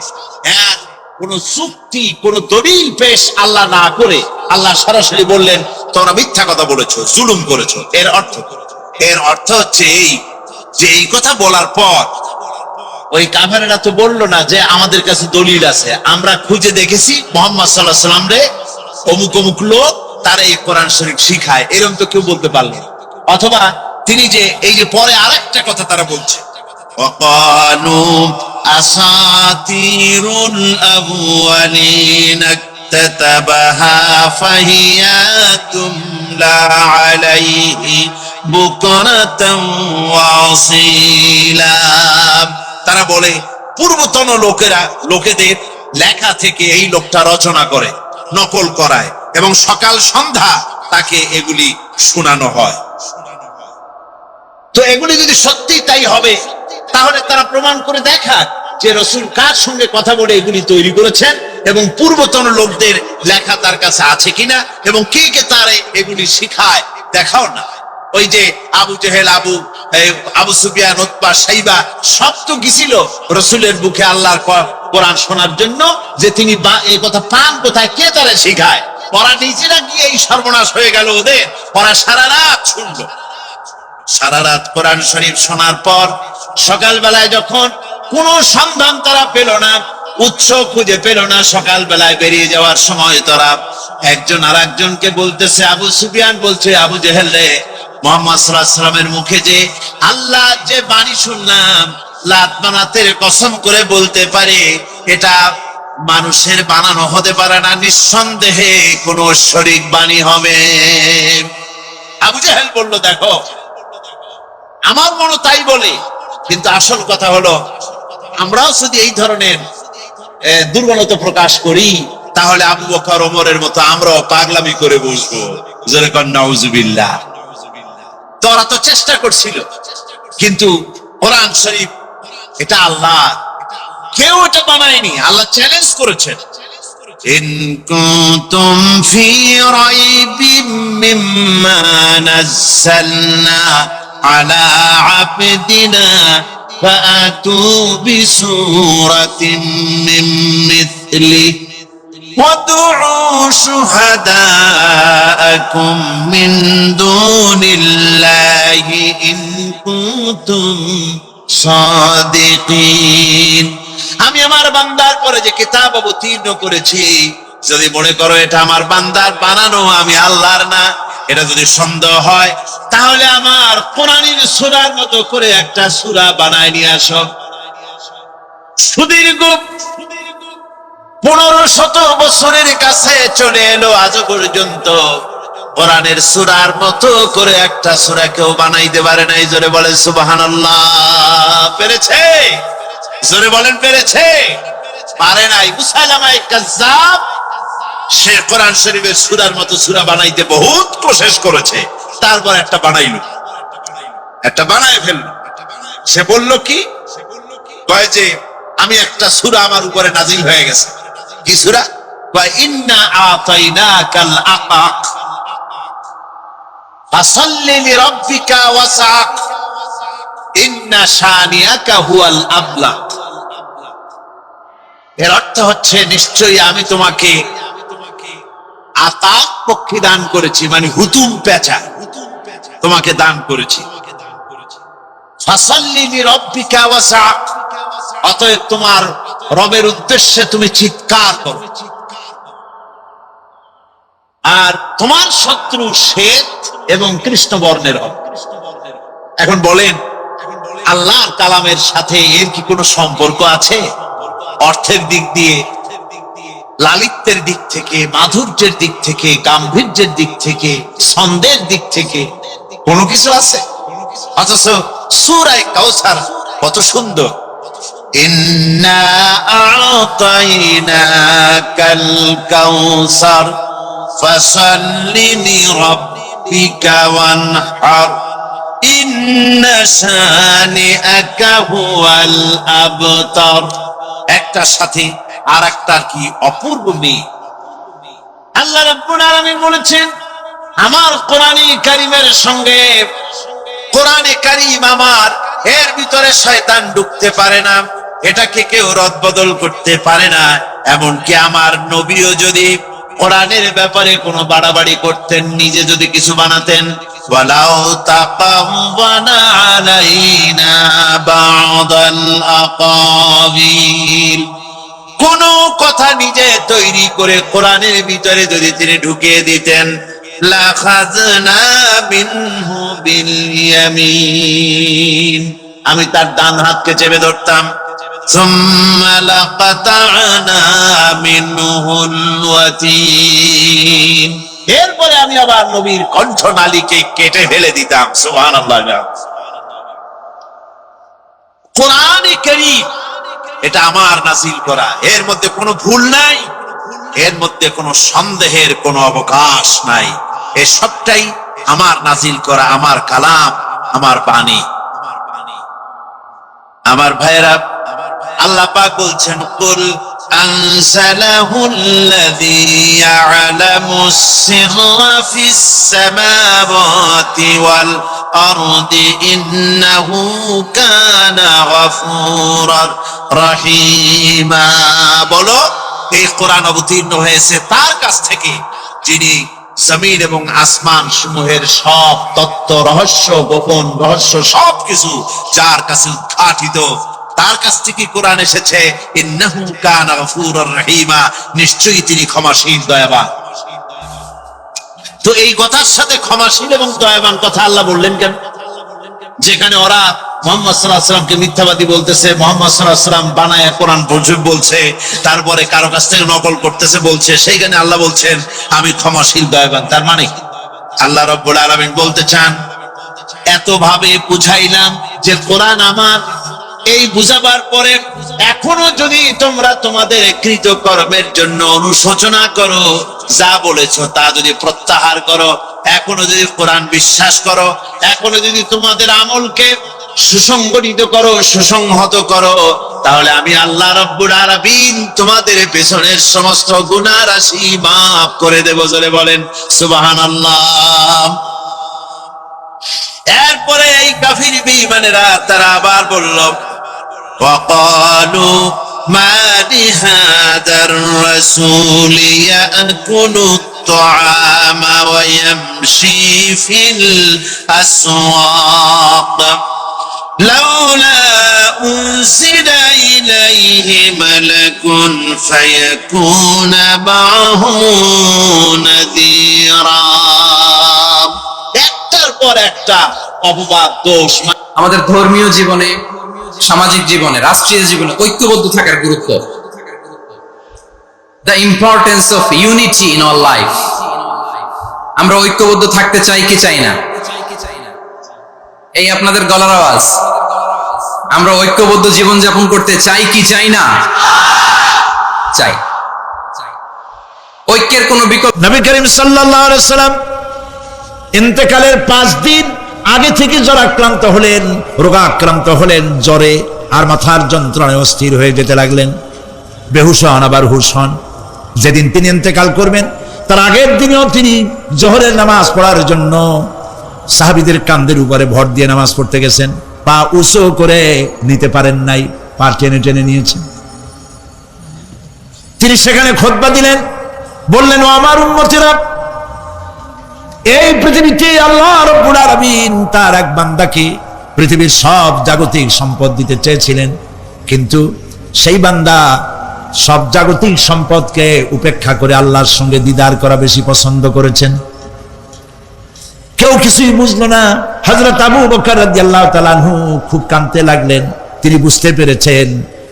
কোন যুক্তি, কোন দলিল পেশ আল্লাহ না করে আল্লাহ সরাসরি বললেন তোমরা মিথ্যা কথা বলেছো, জুলুম করেছো। এর অর্থ হচ্ছে এই যে এই কথা বলার পর ওই কাফেররা তো বললো না যে আমাদের কাছে দলিল আছে, আমরা খুঁজে দেখেছি মুহাম্মদ সাল্লাল্লাহু আলাইহি ওয়াসাল্লাম রে অমুক অমুক লোক তারা এই কোরআন শরীফ শিখায়, এরকম তো কেউ বলতে পারলো। অথবা তিনি যে এই যে পরে আরেকটা কথা তারা বলছে, وقالوا أساطير الأولين اكتتبها فهي تملى عليه بكرة وأصيلا। তারা বলে পূর্বতন লোকেদের লেখা থেকে এই লোকটা রচনা করে, নকল করায় এবং সকাল সন্ধ্যা তাকে এগুলি শোনানো হয়। তো এগুলি যদি সত্যি তাই হবে, তাহলে তারা প্রমাণ করে দেখাক যে রসুল কার সঙ্গে কথা বলে এগুলি তৈরি করেছেন এবং পূর্বতন লোকদের লেখা তার কাছে আছে কিনা এবং কে কে তার এগুলি শিখায় দেখাও না। ওই যে আবু জেহেল, আবু সুফিয়ান, উতবা, সাইবা সব তো গেছিল রসুলের মুখে আল্লাহর কোরআন শোনার জন্য, যে তিনি এই কথা পান কোথায়, কে তারা শিখায়? ওরা নিজেরা গিয়ে এই সর্বনাশ হয়ে গেল ওদের। ওরা সারা রাত শুনলো, সারা রাত কোরআন শরীফ শোনার পর সকালবেলায় যখন কোন সন্ধান তারা পেল না, উৎস খুঁজে পেল না, সকালবেলায় বেরিয়ে যাওয়ার সময় তারা একজন আর একজনকে বলতেছে, আবু সুফিয়ান বলছে, আবু জেহেল রে, মুহাম্মদ সাল্লাল্লাহু আলাইহি ওয়াসাল্লামের মুখে যে আল্লাহ যে বাণী শুনলাম, লাত মানাতের কসম করে বলতে পারে এটা মানুষের বানানো হতে পারে না, নিঃসন্দেহে কোন ঐশ্বরিক বাণী হবে। আবু জেহেল বলল, দেখো আমার মনে তাই বলে, কিন্তু আসল কথা হলো আমরাও যদি এই ধরনের দুর্বলতা প্রকাশ করি, তাহলে আবু বকর, ওমরের মতো আমরাও পাগলামি করে বসবো। যেরকম নাউজুবিল্লাহ। তো ওরা তো চেষ্টা করছিল, কিন্তু কোরআন শরীফ এটা আল্লাহ, কেউ এটা বানায়নি, আল্লাহ চ্যালেঞ্জ করেছেন। ইন কুনতুম ফি রাইবিম মিম্মা নাযালনা আলা আবদিনা ফাআতু বিসূরাতিন মিন মিথলিহি وادعوا شهداءكم من دون الله إن كنتم صادقين। আমি আমার বান্দার পরে যে কিতাব অবতীর্ণ করেছি, যদি মনে করো এটা আমার বান্দার বানানো, আমি আল্লাহর না, এটা যদি সন্দেহ হয়, তাহলে আমার কোরআনের সূরার মতো করে একটা সূরা বানায় নিয়ে আসো। সুদীর্ঘ 1500 বছরের কাছে চলে এলো, আজ পর্যন্ত কোরআনের সূরার মতো করে একটা সূরা কেউ বানাইতে পারে নাই। জোরে বলেন সুবহানাল্লাহ। পেরেছে? জোরে বলেন পেরেছে? পারে নাই। মুসাইলামা কাযযাব, সে কোরআন শরীফের সূরার মতো সূরা বানাইতে বহুত কোশিশ করেছে, তারপর একটা বানাইলো, একটা বানায় ফেললো। সে বলল কি, কয় যে আমি একটা সূরা আমার উপরে নাজিল হয়ে গেছে। কি সূরা? কয় ইন্না আতাইনাকাল আকাক ফাসাল্লি লিরাব্বিকা ওয়াসআক ইন্না শানিয়াকা হুয়াল আবলাক। এর অর্থ হচ্ছে, নিশ্চয়ই আমি তোমাকে আতাক পক্ষী দান করেছি, মানে হুতুম পেঁচা তোমাকে দান করেছি। ফাসাল্লি লিরাব্বিকা ওয়াসআক, অতএব তোমার রবের উদ্দেশ্যে তুমি চিৎকার করো। আর তোমার শত্রু শ্বেত এবং কৃষ্ণবর্ণের হবে। এখন বলেন, আল্লাহর কালামের সাথে এর কি কোনো সম্পর্ক আছে? অর্থের দিক দিয়ে, লালিত্যের দিক থেকে, মাধুর্যের দিক থেকে, গাম্ভীর্যের দিক থেকে, ছন্দের দিক থেকে কোনো কিছু আছে? অথচ সূরা কাউসার কত সুন্দর। ইন্না আ'তাইনাকাল কাউসার ফাসাল্লি লিরাব্বিকা ওয়ানহার ইন্না শানিআকা হুয়াল আবতার। একটার সাথে আর একটার কি অপূর্ব মিল। আল্লাহ রাব্বুল আলামিন বলেছেন, আমার কোরআনে কারীমের সঙ্গে, কোরআনে কারীম আমার, এর ভিতরে শয়তান ঢুকতে পারে না, এটাকে কেউ রদবদল করতে পারে না। এমনকি আমার নবীও যদি কোরআনের ব্যাপারে কোনো বাড়াবাড়ি করতেন, নিজে যদি কিছু বানাতেন, ওয়ালাউ তাকাওয়ানা আলাইনা বা'দাল আকাবিল, কোন কথা নিজে তৈরি করে কোরআনের ভিতরে যদি তিনি ঢুকিয়ে দিতেন, লাখাযনা মিনহু বিল ইয়ামিন, আমি তার ডান হাতকে চেপে ধরতাম। সুম্মা লাকাতা'না মিনহুল ওয়াতিন, এরপরে আমি আবার নবীর কণ্ঠনালীকে কেটে ফেলে দিতাম। সুবহানাল্লাহ। কোরআনে কারীম এটা আমার নাযিল করা, এর মধ্যে কোনো ভুল নাই, এর মধ্যে কোনো সন্দেহের কোনো অবকাশ নাই। এ সবটাই আমার নাজিল করা, আমার কালাম, আমার বাণী। আমার ভাইয়েরা, আল্লাহ পাক বলছেন, কুল আনজালাহুল্লাযী ইয়ালামুস সিররা ফিস সামাওয়াতি ওয়াল আরদি ইন্নাহু কানা গফুরার রহিমা। বলো, এই কোরআন অবতীর্ণ হয়েছে তার কাছ থেকে যিনি জমিন এবং আসমান সমূহের সব তত্ত্ব, রহস্য, গোপন রহস্য সবকিছু যার কাছে উদ্ঘাটিত, তার কাছ থেকে কোরআন এসেছে। ইন্নাহু কানা গফুরার রহিমা, নিশ্চয়ই তিনি ক্ষমাশীল, দয়াবান। তো এই কথার সাথে ক্ষমাশীল এবং দয়াবান কথা আল্লাহ বললেন কেন? যেখানে ওরা মুহাম্মদ সাল্লাল্লাহু আলাইহি ওয়াসাল্লামকে মিথ্যাবাদী বলতেছে, মুহাম্মদ সাল্লাল্লাহু আলাইহি ওয়াসাল্লাম বানায়া কোরআন বলছে, তারপরে কারো কাছ থেকে নকল করতেছে বলছে, সেইখানে আল্লাহ বলছেন আমি ক্ষমাশীল, দয়াবান। তার মানে আল্লাহ রাব্বুল আলামিন বলতে চান, এত ভাবে বুঝাইলাম যে কোরআন আমার, এই বুঝাবার পরে এখনো যদি তোমরা তোমাদের কৃতকর্মের জন্য অনুশোচনা করো, যা বলেছ তা যদি প্রত্যাহার করো, এখনো যদি কোরআন বিশ্বাস করো, এখনো যদি তোমাদের আমলকে সুসংগঠিত করো, সুসংহত করো, তাহলে আমি আল্লাহ রাব্বুল আলামিন তোমাদের পেছনের সমস্ত গুনাহ রাশি মাফ করে দেব। জোরে বলেন সুবহানাল্লাহ। এরপরে এই কাফির বেঈমানেরা তারা আবার বলল, وقالوا ما لهذا الرسول يأكل الطعام ويمشي في الأسواق لولا أنزل إليه ملك فيكون معه نذيرا। একটার পর একটা অপবাদ, দোষ। আমাদের ধর্মীয় জীবনে, সামাজিক জীবনে, রাষ্ট্রীয় জীবনে ঐক্যবদ্ধ থাকার গুরুত্ব, the importance of unity in our life। আমরা ঐক্যবদ্ধ থাকতে চাই কি চাই না? এই আপনাদের গলার আওয়াজ। আমরা ঐক্যবদ্ধ জীবন যাপন করতে চাই কি চাই না? চাই। ঐক্যের কোনো বিকল্প। নবী করিম সাল্লাল্লাহু আলাইহি ওয়াসাল্লাম ইন্তেকালের 5 দিন আগে থেকে জ্বরাক্রান্ত হলেন, রোগাক্রান্ত হলেন, জ্বরে আর মাথার যন্ত্রণায় অস্থির হয়ে যেতে লাগলেন, বেহুশ হন, আবার হুশ হন। যেদিন তিনি ইন্তেকাল করবেন তার আগের দিনেও তিনি জোহরের নামাজ পড়ার জন্য সাহাবীদের কাঁধের উপরে ভর দিয়ে নামাজ পড়তে গেছেন, পা উঁচু করে নিতে পারেন নাই, পা টেনে টেনে নিয়েছেন। তিনি সেখানে খুতবা দিলেন, বললেন, ও আমার উম্মতেরা, এই পৃথিবীতে আল্লাহ রাব্বুল আলামিন তার এক বান্দাকে পৃথিবীর সব জাগতিক সম্পদ দিতে চেয়েছিলেন, কিন্তু সেই বান্দা সব জাগতিক সম্পদকে উপেক্ষা করে আল্লাহর সঙ্গে দিদার করা বেশি পছন্দ করেছেন। কেউ কিছুই বুঝলো না। হযরত আবু বকর রাদিয়াল্লাহু তাআলা আনহু খুব কাঁদতে লাগলেন। তিনি বুঝতে পেরেছেন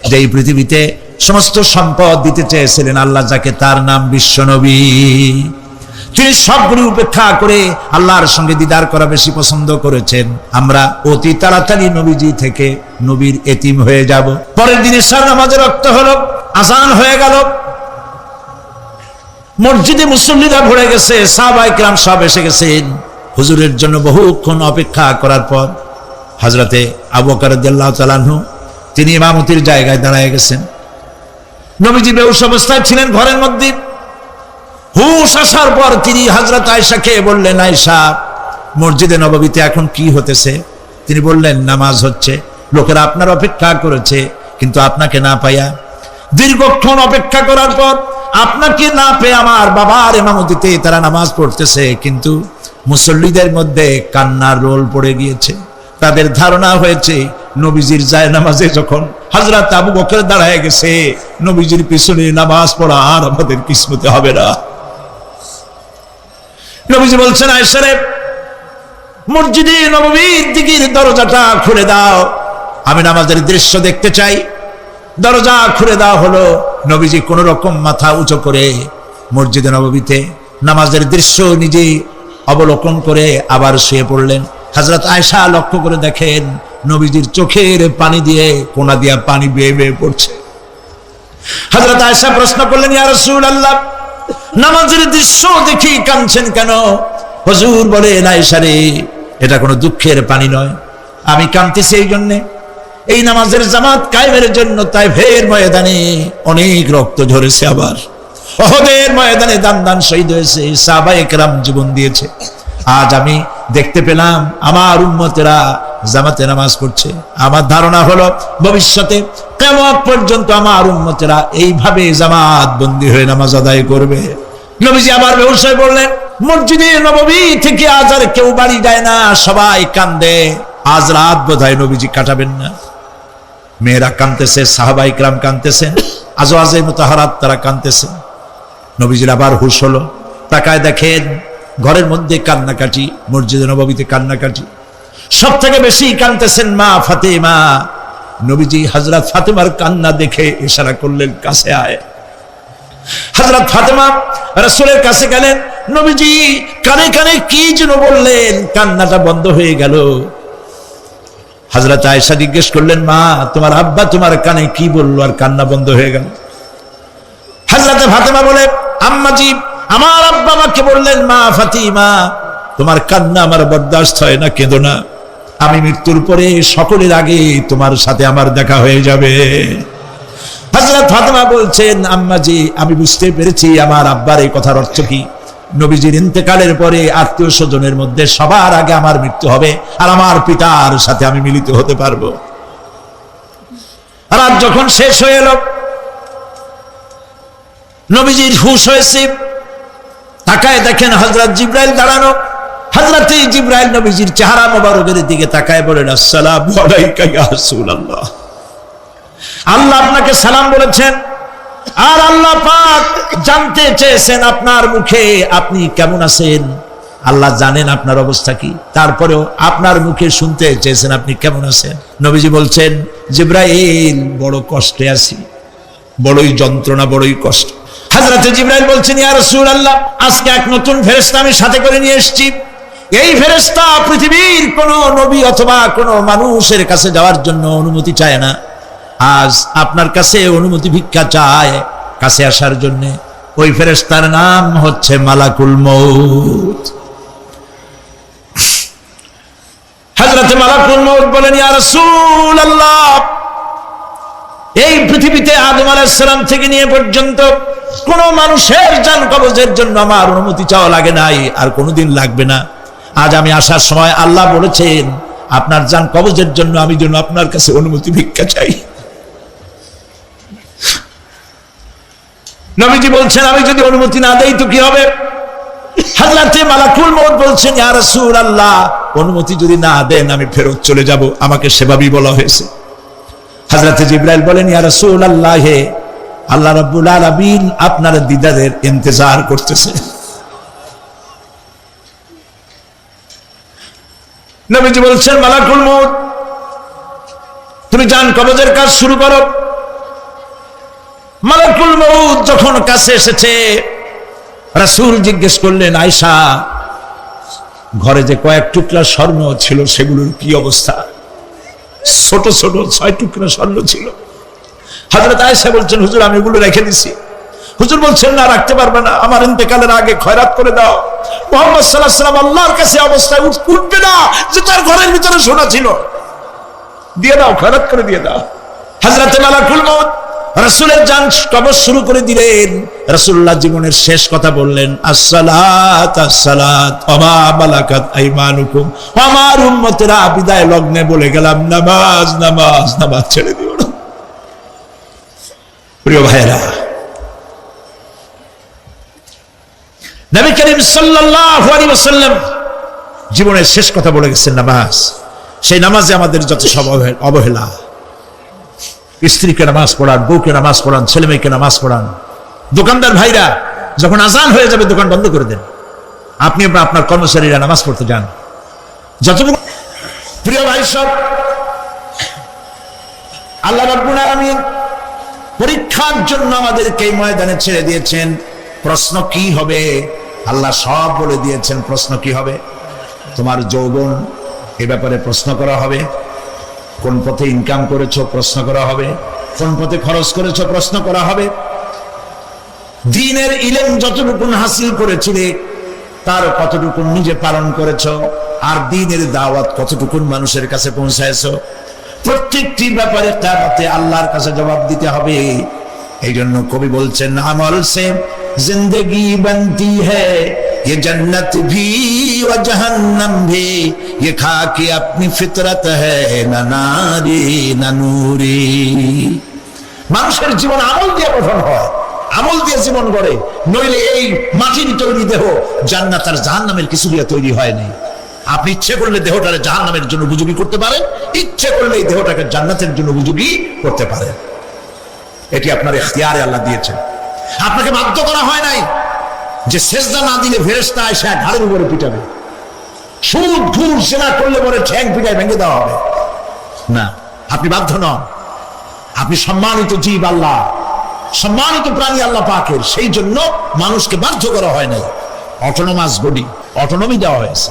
যে এই পৃথিবীতে সমস্ত সম্পদ দিতে চেয়েছিলেন আল্লাহ, যাকে তার নাম বিশ্বনবী। তিনি সবগুলি উপেক্ষা করে আল্লাহর সঙ্গে দিদার করা বেশি পছন্দ করেছেন। আমরা অতি তাড়াতাড়ি নবীজি থেকে নবীর এতিম হয়ে যাব। পরের দিন ইশার নামাজের রক্ত হলো, আজান হয়ে গেল, মসজিদে মুসল্লিরা ভরে গেছে, সাহাবায়ে কেরাম সব এসে গেছেন। হুজুরের জন্য বহুক্ষণ অপেক্ষা করার পর হযরতে আবু বকর রাদিয়াল্লাহু তাআলা আনহু তিনি ইমামতির জায়গায় দাঁড়ায় গেছেন। নবীজি বেহুশ অবস্থায় ছিলেন ঘরের মধ্যে। হুশ আসার পর তিনি হযরত আয়েশাকে বললেন, আয়েশা, মসজিদে নববীতে এখন কি হতেছে? তিনি বললেন, নামাজ হচ্ছে, লোকেরা আপনার অপেক্ষা করেছে, কিন্তু আপনাকে না পাইয়া দীর্ঘক্ষণ অপেক্ষা করার পর আপনাকে না পেয়ে আমার বাবার ইমামতিতে তারা নামাজ পড়তেছে, কিন্তু মুসল্লিদের মধ্যে কান্নার রোল পড়ে গিয়েছে। তাদের ধারণা হয়েছে নবীজির জায়নামাজে যখন হযরত আবু বকর দাঁড়ায় গেছে, নবীজির পিছনে নামাজ পড়া আর আমাদের কিসমতে হবে না। নবীজি বলছেন, আয়েশা রে, মসজিদে নববীর দিকের দরজাটা খুলে দাও, আমি নামাজের দৃশ্য দেখতে চাই। দরজা খুলে দেওয়া হলো। নবীজি কোন রকম মাথা উঁচু করে মসজিদে নববীতে নামাজের দৃশ্য নিজে অবলোকন করে আবার শুয়ে পড়লেন। হযরত আয়েশা লক্ষ্য করে দেখেন নবীজির চোখের পানি দিয়ে কোনা দিয়া পানি বেয়ে বেয়ে পড়ছে। হযরত আয়েশা প্রশ্ন করলেন, ইয়া রাসূলুল্লাহ, নামাজের দৃশ্য দেখি কাঁদছেন কেন? হুজুর বলেন, আয়েশা রে, এটা কোনো দুঃখের পানি নয়, আমি কাঁদতেছি এই জন্যে, এই নামাজের জামাত কায়েমের জন্য তাইফের ময়দানে অনেক রক্ত ঝরেছে, আবার উহুদের ময়দানে দান দান শহীদ হয়েছে, সাহাবায়ে কেরাম জীবন দিয়েছে। আজ আমি দেখতে পেলাম আমার উম্মতেরা জামাতে নামাজ পড়ছে। আমার ধারণা হলো ভবিষ্যতে কিয়ামত পর্যন্ত আমার উম্মতেরা এইভাবে জামাত বন্দী হয়ে নামাজ আদায় করবে। নবীজি আবার বেহুশ হয়ে পড়লেন। মসজিদে নববী থেকে আজ আর কেউ বাড়ি যায় না, সবাই কান্দে। আজ রাত বোধহয় নবীজি কাটাবেন না। মেয়েরা কাঁদতেছে, সাহাবায়ে কেরাম কাঁদতেছেন, আজওয়াজে মুতাহারাত তারা কাঁদতেছেন। নবীজির আবার হুঁশ হলো, তাকায় দেখেন ঘরের মধ্যে কান্নাকাটি, মসজিদে নববীতে কান্নাকাটি। সব থেকে বেশি কাঁদতেছেন মা ফাতেমা। নবীজি হযরত ফাতেমার কান্না দেখে ইশারা করলেন, কাছে আয়। হযরত ফাতেমা রাসূলের কাছে গেলেন। নবীজি কানে কানে কি যেন বললেন, কান্নাটা বন্ধ হয়ে গেল। হযরত আয়েশা জিজ্ঞেস করলেন, মা তোমার আব্বা তোমার কানে কি বললো আর কান্না বন্ধ হয়ে গেল? হযরত ফাতেমা বলে, আম্মাজি আমার আব্বা আমাকে বললেন, মা ফাতিমা তোমার কান্না আমার বরদাস্ত হয় না, কেঁদো না, আমি মৃত্যুর পরে সকলের আগে তোমার সাথে আমার দেখা হয়ে যাবে। হযরত ফাতেমা বলছেন, আম্মাজি আমি বুঝতে পেরেছি আমার আব্বার এই কথার অর্থ কি। নবীজির ইন্তেকালের পরে আত্মীয় স্বজনের মধ্যে সবার আগে আমার মৃত্যু হবে আর আমার পিতার সাথে আমি মিলিত হতে পারবো। রাত যখন শেষ হয়ে এলো, নবীজির হুঁশ হয়েছে, তাকায় দেখেন হযরত জিবরাইল দাঁড়ানো। হযরত জিবরাইল নবীজির চেহারা মোবারকের দিকে তাকায় বলেন, আসসালামু আলাইকা ইয়া রাসূলুল্লাহ, আল্লাহ আপনাকে সালাম বলেছেন। আর আল্লাহ পাক জানতে চেয়েছেন আপনার মুখে আপনি কেমন আছেন। আল্লাহ জানেন আপনার অবস্থা কি, তারপরেও আপনার মুখে শুনতে চেয়েছেন আপনি কেমন আছেন। নবীজি বলছেন, জিবরাইল বড় কষ্টে আছি, বড়ই যন্ত্রণা, বড়ই কষ্ট। হযরত জিবরাইল বলছেন, ইয়া রাসূলুল্লাহ আজকে এক নতুন ফেরেশতা আমি সাথে করে নিয়ে এসেছি। এই ফেরেশতা পৃথিবীর কোন নবী অথবা কোন মানুষের কাছে যাওয়ার জন্য অনুমতি চায় না, আজ আপনার কাছে অনুমতি ভিক্ষা চায় কাছে আসার জন্য। ওই ফেরেশতার নাম হচ্ছে মালাকুল মউত। হযরত মালাকুল মউত বলেন, ইয়া রাসূলুল্লাহ এই পৃথিবীতে আদম আলাইহিস সালাম থেকে নিয়ে পর্যন্ত কোন মানুষের জান কবজের জন্য আমার অনুমতি চাওয়া লাগে নাই, আর কোনোদিন লাগবে না। আজ আমি আসার সময় আল্লাহ বলেছেন আপনার জান কবজের জন্য আমি যেন আপনার কাছে অনুমতি ভিক্ষা চাই। নবীজি বলছেন, আমি যদি অনুমতি না দেই তো কি হবে? হযরত মালাকুল মউত বলছেন, ইয়া রাসূলুল্লাহ অনুমতি যদি না দেন আমি ফেরত চলে যাব, আমাকে সেভাবেই বলা হয়েছে। হযরত জিবরাইল বলেন, ইয়া রাসূলুল্লাহ আল্লাহ রাব্বুল আলামিন আপনার দিদারের ইন্তজার করতেছে। নবীজি বলছেন, মালাকুল মউত তুমি জান কবজের কাজ শুরু করো। মালাকুল মউত যখন কাছে এসেছে, রাসূল জিজ্ঞেস করলেন, আয়েশা ঘরে যে কয়েক টুকরা স্বর্ণ ছিল সেগুলোর কি অবস্থা? ছোট ছোট 6 টুকরা স্বর্ণ ছিল। হযরত আয়েশা বলছেন, হুজুর আমি এগুলো রেখে দিছি। হুজুর বলছেন, না রাখতে পারবে না, আমার ইন্তেকালের আগে খয়রাত করে দাও। মুহাম্মদ সাল্লাল্লাহু আলাইহি ওয়াসাল্লাম আল্লাহর কাছে অবস্থায় উঠবে না যে তার ঘরের ভিতরে সোনা ছিল, দিয়ে দাও, খয়রাত করে দিয়ে দাও। হযরত মালাকুল মউত রাসূলের জান কবজ শুরু করে দিলেন। রাসূলুল্লাহ জীবনের শেষ কথা বললেন, আসসালাত আসসালাত ওয়া মা মালাকাত আইমানুকুম। আমার উম্মতেরা বিদায় লগ্নে বলে গেলাম, নামাজ নামাজ নামাজ ছেড়ে দিও না। প্রিয় ভাইরা, নবী করিম সাল্লাল্লাহু আলাইহি ওয়াসাল্লাম জীবনের শেষ কথা বলে গেছেন নামাজ। সেই নামাজে আমাদের যত সব অবহেলা, স্ত্রীকে নামাজ পড়ান, বউকে নামাজ পড়ান, ছেলে মেয়েকে নামাজ পড়ান। দোকানদার ভাইরা যখন আজান হয়ে যাবে দোকান বন্ধ করে দেন, আপনি আপনার কর্মচারীরা নামাজ পড়তে যান। যতটুকু প্রিয় ভাই সব, আল্লাহ রাব্বুল আলামিন পরীক্ষার জন্য আমাদেরকে এই ময়দানে ছেড়ে দিয়েছেন। প্রশ্ন কি হবে আল্লাহ সব বলে দিয়েছেন। প্রশ্ন কি হবে? তোমার যৌবন, এ ব্যাপারে প্রশ্ন করা হবে। কোন পথে ইনকাম করেছো প্রশ্ন করা হবে। কোন পথে খরচ করেছো প্রশ্ন করা হবে। দ্বীনের ইলম যতটুকু হাসিল করেছিলে তার কতটুকু নিজে পালন করেছো, আর দ্বীনের দাওয়াত কতটুকু মানুষের কাছে পৌঁছায়ছো, প্রত্যেকটি ব্যাপারে কিয়ামতে আল্লাহর কাছে জবাব দিতে হবে। এই জন্য কবি বলছেন, আমল সে জিন্দগি बनती है ये जन्नत भी व जहन्नम भी, ये खाकी अपनी फितरत है ना नारी ना नूरी। মানুষের জীবন আমল দিয়ে গঠন হয়, আমল দিয়ে জীবন গড়ে, নইলে এই মাটির তৈরি দেহ জান্নাত আর জাহান্নামের কিছু দিয়ে তৈরি হয়নি। আপনি ইচ্ছে করলে দেহটাকে জাহান্নামের জন্য উপযোগী করতে পারেন, ইচ্ছে করলে এই দেহটাকে জান্নাতের জন্য উপযোগী করতে পারেন। এটি আপনার ইখতিয়ারে আল্লাহ দিয়েছেন, আপনাকে বাধ্য করা হয় নাই যে সেজদা না দিলে ফেরেশতা এসে ঘাড়ের উপরে পিটাবে, সুদ ঘুষ জেনা করলে পরে ঠ্যাং পিটায় ভেঙে দেওয়া হবে না। আপনি বাধ্য নন, আপনি সম্মানিত জীব আল্লাহ, সম্মানিত প্রাণী আল্লাহ পাকের, সেই জন্য মানুষকে বাধ্য করা হয় নাই। অটোনমাস বডি, অটোনমি দেওয়া হয়েছে,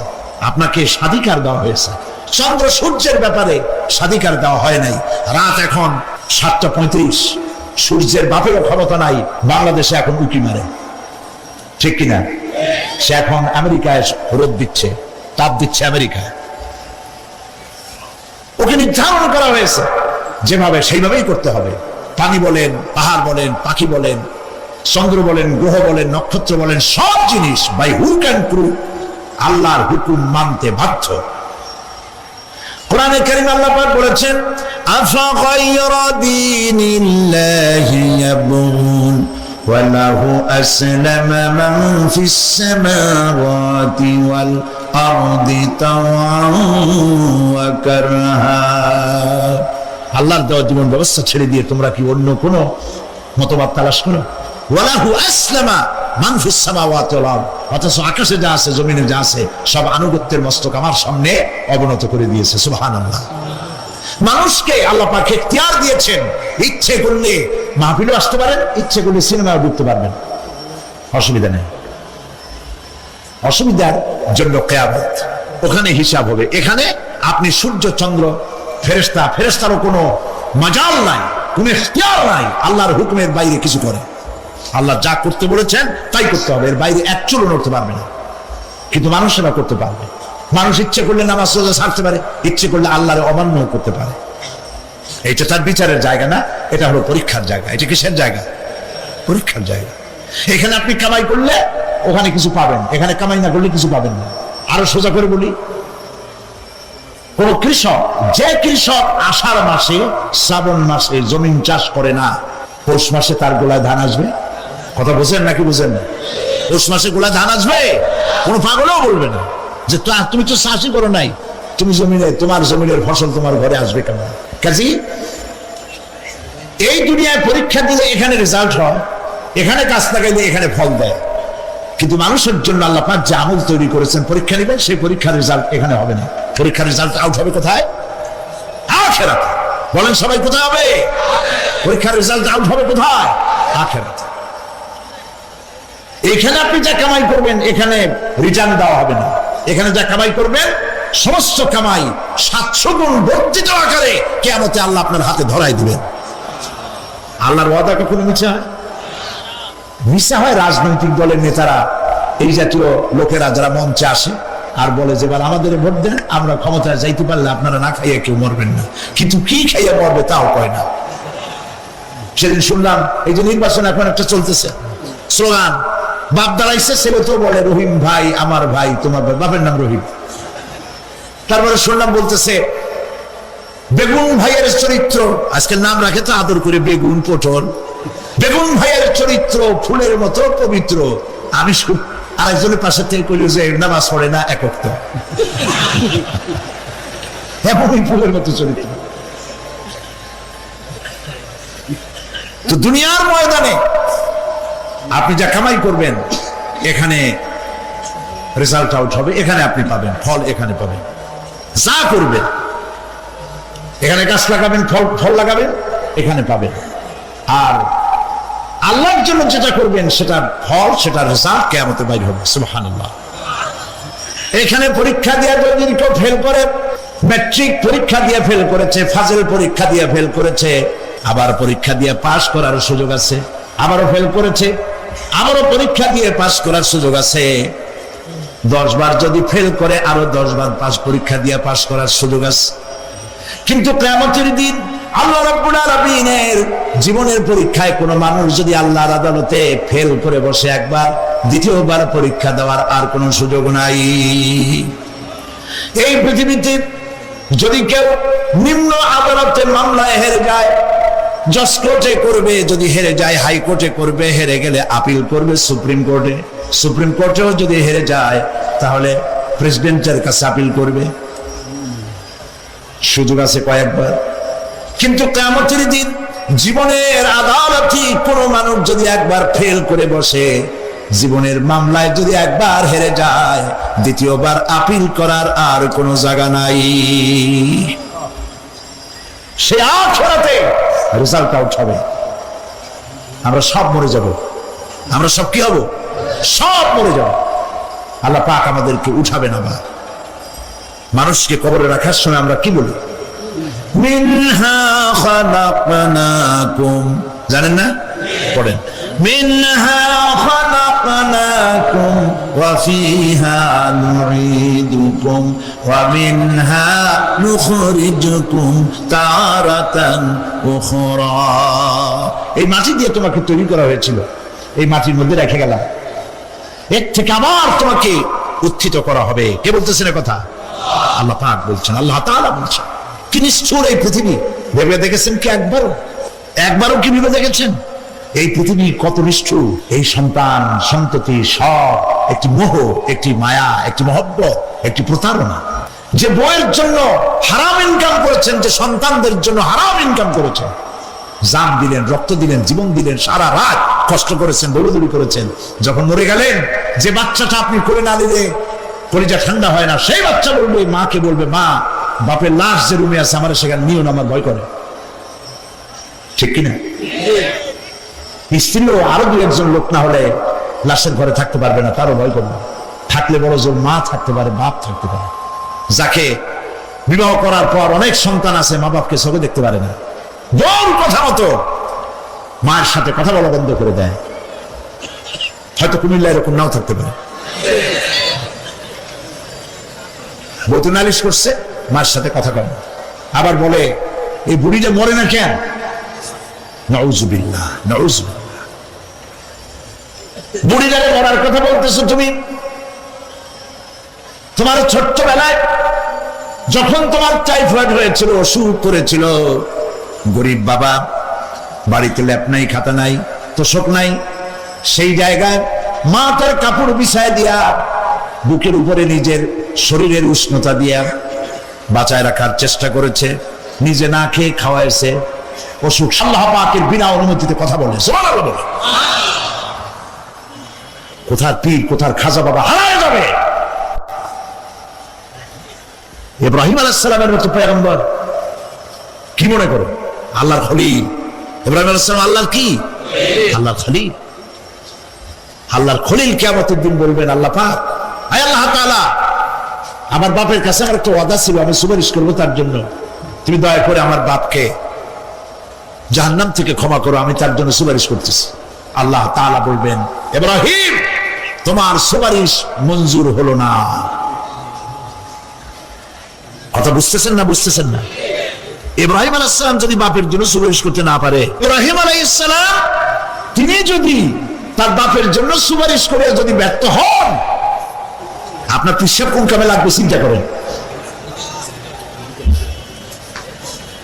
আপনাকে স্বাধিকার দেওয়া হয়েছে। চন্দ্র সূর্যের ব্যাপারে স্বাধিকার দেওয়া হয় নাই। রাত এখন 7:35, সূর্যের বাপেরও ক্ষমতা নাই বাংলাদেশে এখন উঁকি মারে, ঠিক কিনা? সে এখন আমেরিকায় রোদ দিচ্ছে, তাপ দিচ্ছে আমেরিকায়। ওকে নির্ধারণ করা হয়েছে যেভাবে, সেইভাবেই করতে হবে। পানি বলেন, পাহাড় বলেন, পাখি বলেন, চন্দ্র বলেন, গ্রহ বলেন, নক্ষত্র বলেন, সব জিনিস বাই হুক অ্যান্ড ক্রুক আল্লাহর হুকুম মানতে বাধ্য। কোরআনে কারীম আল্লাহ পাক বলেছেন, আফা গায়রা দীনিল্লাহি ইয়াবগুন ওয়া লাহু আসলামা মান ফিস সামাওয়াতি ওয়াল আরদি তাওআন ওয়া কারহা। আল্লাহর দেওয়া জীবন ব্যবস্থা ছেড়ে দিয়ে তোমরা কি অন্য কোন মতবাদ তালাশ করো? ওয়া লাহু আসলামা মান ফিস সামাওয়াতি ওয়াল আরদ, অথচ আকাশে যা আছে, জমিনে যা আছে, সব আনুগত্যের মস্তক আমার সামনে অবনত করে দিয়েছে। সুবহানাল্লাহ। মানুষকে আল্লাহ পাক ইখতিয়ার দিয়েছেন, ইচ্ছে করলে মাহফিলে আসতে পারেন, ইচ্ছে করলে সিনেমায় ঢুকতে পারবেন, অসুবিধা নেই। অসুবিধার জন্য কিয়ামত, ওখানে হিসাব হবে। এখানে আপনি সূর্য চন্দ্র ফেরেশতা, ফেরেশতারও কোনো মাজাল নাই, কোনো ইখতিয়ার নাই আল্লাহর হুকুমের বাইরে কিছু করে। আল্লাহ যা করতে বলেছেন তাই করতে হবে, এর বাইরে এক চুলও নড়তে পারবে না। কিন্তু মানুষেরা করতে পারবে। মানুষ ইচ্ছে করলে নামাজ রোজা ছাড়তে পারে, ইচ্ছে করলে আল্লাহর অমান্য করতে পারে। এটা তার বিচারের জায়গা না, এটা হলো পরীক্ষার জায়গা। এটা কিসের জায়গা? পরীক্ষার জায়গা। এখানে আপনি কামাই করলে ওখানে কিছু পাবেন, এখানে কামাই না করলে কিছু পাবেন না। আরো সোজা করে বলি, কোন কৃষক, যে কৃষক আষাঢ় মাসে শ্রাবণ মাসে জমিন চাষ করে না, পৌষ মাসে তার গোলায় ধান আসবে? কথা বুঝেন নাকি বুঝেন না? পৌষ মাসে গোলায় ধান আসবে? কোন পাগলও বলবে না যে তুমি তো চাষই করো নাই, তুমি জমিনে, তোমার জমিনের ফসল তোমার ঘরে আসবে কেন? কাজী এই দুনিয়ায় পরীক্ষা দিলে এখানে রেজাল্ট হয়, এখানে গাছ লাগাইলে এখানে ফল দেয়। কিন্তু মানুষের জন্য আল্লাহ পাক যে আমল তৈরি করেছেন, পরীক্ষা নেবেন, সেই পরীক্ষার রেজাল্ট এখানে হবে না। পরীক্ষার রেজাল্ট আউট হবে কোথায়? আখিরাতে। বলেন সবাই, কোথায় হবে? পরীক্ষার রেজাল্ট আউট হবে কোথায়? আখিরাতে। এখানে আপনি যা কামাই করবেন এখানে রিটার্ন দেওয়া হবে না। এখানে যা কামাই করবেন সমস্ত কামাই 700 গুণ বর্ধিত আকারে কিয়ামতে আল্লাহ আপনার হাতে ধরাই দিবেন। আল্লাহর ওয়াদা কখনো মিথ্যা হয়? মিথ্যা হয় রাজনৈতিক দলের নেতারা, এই জাতীয় লোকেরা যারা মঞ্চে আসে আর বলে যে এবার আমাদের ভোট দেন, আমরা ক্ষমতায় যাইতে পারলে আপনারা না খাইয়ে কেউ মরবেন না। কিন্তু কি খাইয়ে মরবে তাও কয় না। সেদিন শুনলাম এই যে নির্বাচন এখন একটা চলতেছে, স্লোগান বাপ দাঁড়াইছে, ছেলে তো বলে রহিম ভাই আমার ভাই, তোমার বাপের নাম রহিম। তারপরে শুনলাম বলতেছে বেগুন ভাইয়ের চরিত্র, আজকে নাম রাখে তো আদর করে বেগুন পটল, বেগুন ভাইয়ের চরিত্র ফুলের মতো পবিত্র। আমি আরেকজনের পাশে থেকে কইল যে নামাজ পড়ে না এক ওয়াক্ত, এমনই ফুলের মতো চরিত্র। তো দুনিয়ার ময়দানে আপনি যা কামাই করবেন এখানে রেজাল্ট আউট হবে, এখানে আপনি পাবেন ফল, এখানে পাবেন। যা করবেন এখানে গাছ লাগাবেন, ফল লাগাবেন, এখানে পাবেন। আর আল্লাহর জন্য যেটা করবেন সেটার ফল, সেটার রেজাল্ট কিয়ামতে বাইর হবে। সুবহানাল্লাহ। এখানে পরীক্ষা দিয়ে যদি কেউ ফেল করে, ম্যাট্রিক পরীক্ষা দিয়ে ফেল করেছে, ফাজিল পরীক্ষা দিয়ে ফেল করেছে, আবার পরীক্ষা দিয়ে পাস করার সুযোগ আছে, আবারও ফেল করেছে, আবারও পরীক্ষা দিয়ে পাস করার সুযোগ আছে। 10 বার যদি ফেল করে আরো 10 বার পাস পরীক্ষা দিয়ে পাস করার সুযোগ আছে। কিন্তু কিয়ামতের দিন আল্লাহ রাব্বুল আলামিনের জীবনের পরীক্ষায় কোনো মানুষ যদি আল্লাহর আদালতে ফেল করে বসে একবার, দ্বিতীয়বার পরীক্ষা দেওয়ার আর কোনো সুযোগ নাই। এই পৃথিবীতে যদি কেউ নিম্ন আদালতের মামলায় হেরে যায়, জজ কোর্টে করবে, যদি হেরে যায় হাইকোর্টে করবে, হেরে গেলে আপিল করবে সুপ্রিম কোর্টে, সুপ্রিম কোর্টেও যদি হেরে যায় তাহলে প্রেসিডেন্টের কাছে আপিল করবে। সুযোগ আছে কয়েকবার। কিন্তু কিয়ামতের দিন জীবনের আদালতে কোনো মানুষ যদি একবার ফেল করে বসে, জীবনের মামলায় যদি একবার হেরে যায়, দ্বিতীয়বার আপিল করার আর কোনো জায়গা নাই। সে আখিরাতে রেজাল্ট আউট হবে। আমরা সব মরে যাব, আমরা সব কি হব? সব মরে যাব। আল্লাহ পাক আমাদেরকে উঠাবেন আবার। মানুষকে কবরে রাখার সময় আমরা কি বলি? মিনহা খালাকনাকুম, জানেন না? পড়েন, মিনহা খালাকনাকুম ওয়া ফিহা নুঈদুকুম ওয়া মিনহা নুখরিজুকুম তারাতান উখরা। এই মাটি দিয়ে তোমাকে তৈরি করা হয়েছিল, এই মাটির মধ্যে রেখে গেলাম, এর থেকে আবার তোমাকে উত্থিত করা হবে। কে বলতেছেন এ কথা? আল্লাহ পাক বলছেন, আল্লাহ তাআলা বলছেন। কি নিষ্ঠুর এই পৃথিবী! ভেবে দেখেছেন কি একবারও কি ভেবে দেখেছেন এই পৃথিবী কত নিষ্ঠুর? এই সন্তান সন্ততি সব একটি মোহ, একটি মায়া, একটি মহব্বত, একটি প্রতারণা। যে বইয়ের জন্য হারাম ইনকাম করেছেন, যে সন্তানদের জন্য হারাম ইনকাম করেছেন, জান দিলেন, রক্ত দিলেন, জীবন দিলেন, সারা রাত কষ্ট করেছেন, দৌড়দৌড়ি করেছেন, যখন মরে গেলেন যে বাচ্চাটা আপনি করে না নিলে কলিজা ঠান্ডা হয় না, সেই বাচ্চা বলবে, মাকে বলবে, মা বাপের লাশ যে রুমে আছে আমার সেখানে নিও না, আমার ভয় করে। ঠিক কিনা? স্ত্রীও আরো 2-1 লোক না হলে লাশের ঘরে থাকতে পারবে না, তারও ভয় করবে। থাকলে বড় জোর মা থাকতে পারে, বাপ থাকতে পারে। যাকে বিবাহ করার পর অনেক সন্তান আছে, মা বাপকে চোখে দেখতে পারে না, বোন কথা মতো মায়ের সাথে কথা বলা বন্ধ করে দেয়। হয়তো কুমিল্লা এরকম নাও থাকতে পারে। বউ তো নালিশ করছে, মায়ের সাথে কথা কয় না, আবার বলে এই বুড়িটা মরে না কেন? নাউযুবিল্লাহ, নাউযুবিল্লাহ। বুড়িটারে মরার কথা বলতেছো তুমি? তোমার ছোট্টবেলায় যখন তোমার টাইফয়েড হয়েছিল, অসুখ করেছিল, গরিব বাবা, বাড়িতে ল্যাপ নাই, খাতা নাই, তোষক নাই, সেই জায়গায় মা তার কাপড় বিছায় দিয়া বুকের উপরে নিজের শরীরের উষ্ণতা দিয়া বাঁচায় রাখার চেষ্টা করেছে, নিজে না খেয়ে খাওয়াইছে। অসুখ আল্লাহ পাকের বিনা অনুমতিতে কথা বলে, সুবহানাল্লাহ বলে। কোথার পীর, কোথার খাজা বাবা হারায় যাবে। ইব্রাহিম আলাইহিস সালামের মতো পয়গম্বর কি মনে করো? আল্লাহর খলিল ইব্রাহিম আলাইহিস সালাম আল্লাহর কি? আল্লাহর খলিল। আল্লাহর খলিল কিয়ামতের দিন বলবেন, আল্লাহ পাক, আয় আল্লাহ তাআলা, আমার বাপের কাছে আমার একটা ওয়াদা ছিল, আমি সুপারিশ করবো তার জন্য, তুমি দয়া করে আমার বাপকে জাহান্নাম থেকে ক্ষমা করো, আমি তার জন্য সুপারিশ করতেছি। আল্লাহ তাআলা বলবেন, ইব্রাহিম, তোমার সুপারিশ মঞ্জুর হলো না। কথা বুঝতেছেন না? বুঝতেছেন না? ইব্রাহিম আলাইহিস সালাম যদি বাপের জন্য সুপারিশ করতে না পারে, ইব্রাহিম আলাইহিস সালাম তিনি যদি তার বাপের জন্য সুপারিশ করে যদি ব্যর্থ হন, আপনার পিসাব কোন কামে লাগবে চিন্তা করেন।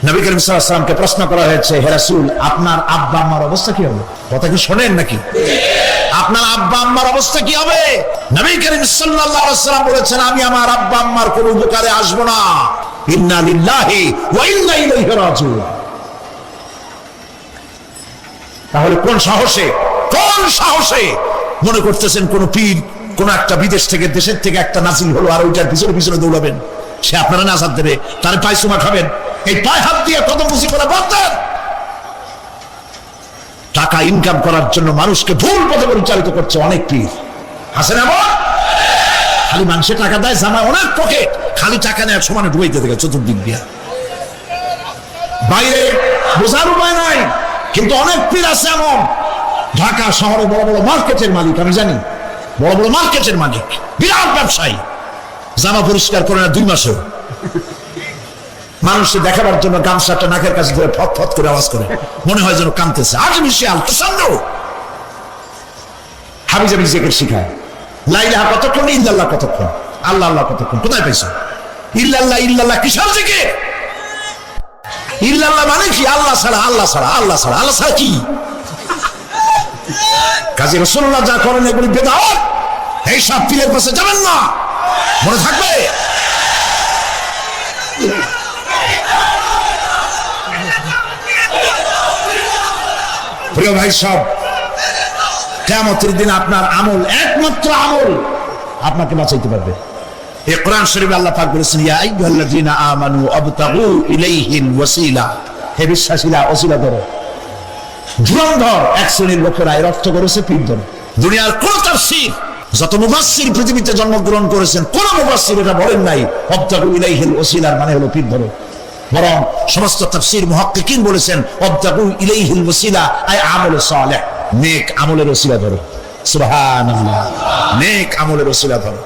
নবী করিম সাল্লাল্লাহু আলাইহি ওয়াসাল্লামকে প্রশ্ন করা হয়েছে, হে রাসূল, আপনার আব্বা আম্মার অবস্থা কি হবে? কথা কি শোনেন নাকি? আপনার আব্বা আম্মার অবস্থা কি হবে? নবী করিম সাল্লাল্লাহু আলাইহি ওয়াসাল্লাম বলেছেন, আমি আমার আব্বা আম্মার কোনো উপকারে আসবো না। ইন্না লিল্লাহি ওয়া ইন্না ইলাইহি রাজিউন। তাহলে কোন সাহসে মনে করতেছেন কোন পীর কোন একটা বিদেশ থেকে, দেশের থেকে একটা নাজিল হলো আর ওইটার পিছনে পিছনে দৌড়াবেন, সে আপনারা নাজাত দেবে, তার পায়ে চুমা খাবেন? এই পায়ে হাত দিয়ে কত মুসি করে বাঁধতেন। টাকা ইনকাম করার জন্য মানুষকে ভুল পথে পরিচালিত করছে অনেক পীর, হাসেন এমন? খালি মানুষে টাকা দেয়, জামায় অনেক পকেট, খালি টাকা নেয় সমানে ঢুকাইতে থাকে চতুর্দিক দিয়া। বাইরে বোঝার উপায় নাই, কিন্তু অনেক পীর আছে এমন, ঢাকা শহরে বড় বড় মার্কেটের মালিক, আমি জানি, বড় বড় মার্কেটের মালিক, বিরাট ব্যবসায়ী, জামা পরিষ্কার করে না 2 মাসেও। মানুষকে দেখাবার জন্য গামছাটা নাকের কাছে ধরে ফট ফট করে আওয়াজ করে, মনে হয় যেন কাঁদতেছে। আজ মিশাল প্রচন্ড হাবিজাবি জিকির শিখায়। লা ইলাহা কতক্ষণ, ইল্লাল্লাহ কতক্ষণ, আল্লাহ আল্লাহ কতক্ষণ, কোথায় পাইছো? ইল্লাল্লাহ ইল্লাল্লাহ কিসের জিকির? ইল্লাল্লাহ মানে কি? আল্লাহ ছাড়া, আল্লাহ ছাড়া, আল্লাহ ছাড়া, আল্লাহ ছাড়া কি? কাজী রাসূলুল্লাহ যা করেন এগুলি বেদাত। এই সব পীরের পাশে যাবেন না, মনে থাকবে। প্রিয় ভাই সব, কিয়ামতের দিন আপনার আমল, একমাত্র আমল আপনাকে বাঁচাইতে পারবে। এই কোরআন শরীফে আল্লাহ পাক বলেছেন, ইয়া আইয়ুহাল্লাযীনা আমানু আবতাগু ইলাইহিল ওয়াসিলা, হে বিশ্বাসীরা ওসিলা ধরো। ধুরন্ধর এক শ্রেণীর লোকেরা এর অর্থ করেছে পীর ধরো। দুনিয়ার কোন তাফসীর, যত মুফাসসির পৃথিবীতে জন্মগ্রহণ করেছেন, কোন মুফাসসির এটা বলেন নাই আবতাগু ইলাইহিল ওসিলার মানে হলো পীর ধরো। বরং সমস্ত তাফসীর মুহাক্কিকিন বলেছেন আবতাগু ইলাইহিল ওসিলা আই আমলে সালেহ, নেক আমলের ওসিলা ধরো। সুবহানাল্লাহ, নেক আমলের ওসিলা ধরো।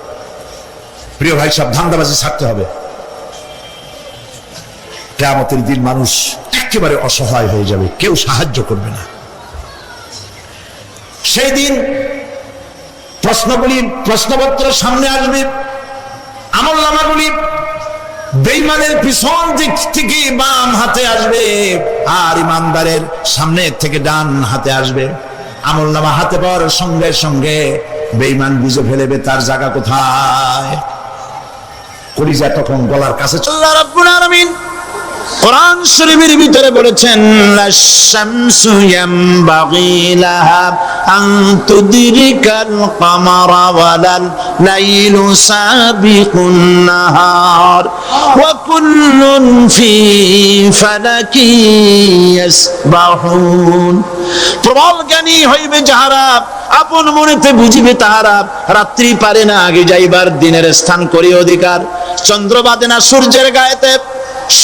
প্রিয় ভাই সব, ধান্দাবাজি ছাড়তে হবে। কিয়ামতের দিন মানুষ একেবারে অসহায় হয়ে যাবে, কেউ সাহায্য করবে না। সেই দিন প্রশ্নপত্র সামনে আসবে, আমলনামাগুলি বেঈমানের পিছন দিক থেকে বাম হাতে আসবে, আর ইমানদারের সামনে থেকে ডান হাতে আসবে। আমলনামা হাতে পাওয়ার সঙ্গে সঙ্গে বেঈমান বুঝে ফেলবে তার জায়গা কোথায়। কলিজা তখন গলার কাছে। আল্লাহ রাব্বুল আলামিন কোরআন শরীফের ভিতরে বলেছেন, লাশ-শামসু ইয়ামবাগি লাহা আন তুদরিকাল কামারা ওয়ালাল লাইলু সাবিকুন নাহার ওয়া কুল্লুন ফি ফালাকি ইয়াসবাহুন। প্রবল জ্ঞানী হইবে যাহারা, আপন মনেতে বুঝিবে তাহারা, রাত্রি পারে না আগে যাইবার, দিনের স্থান করি অধিকার। চন্দ্র বাদে না সূর্যের গায়েতে,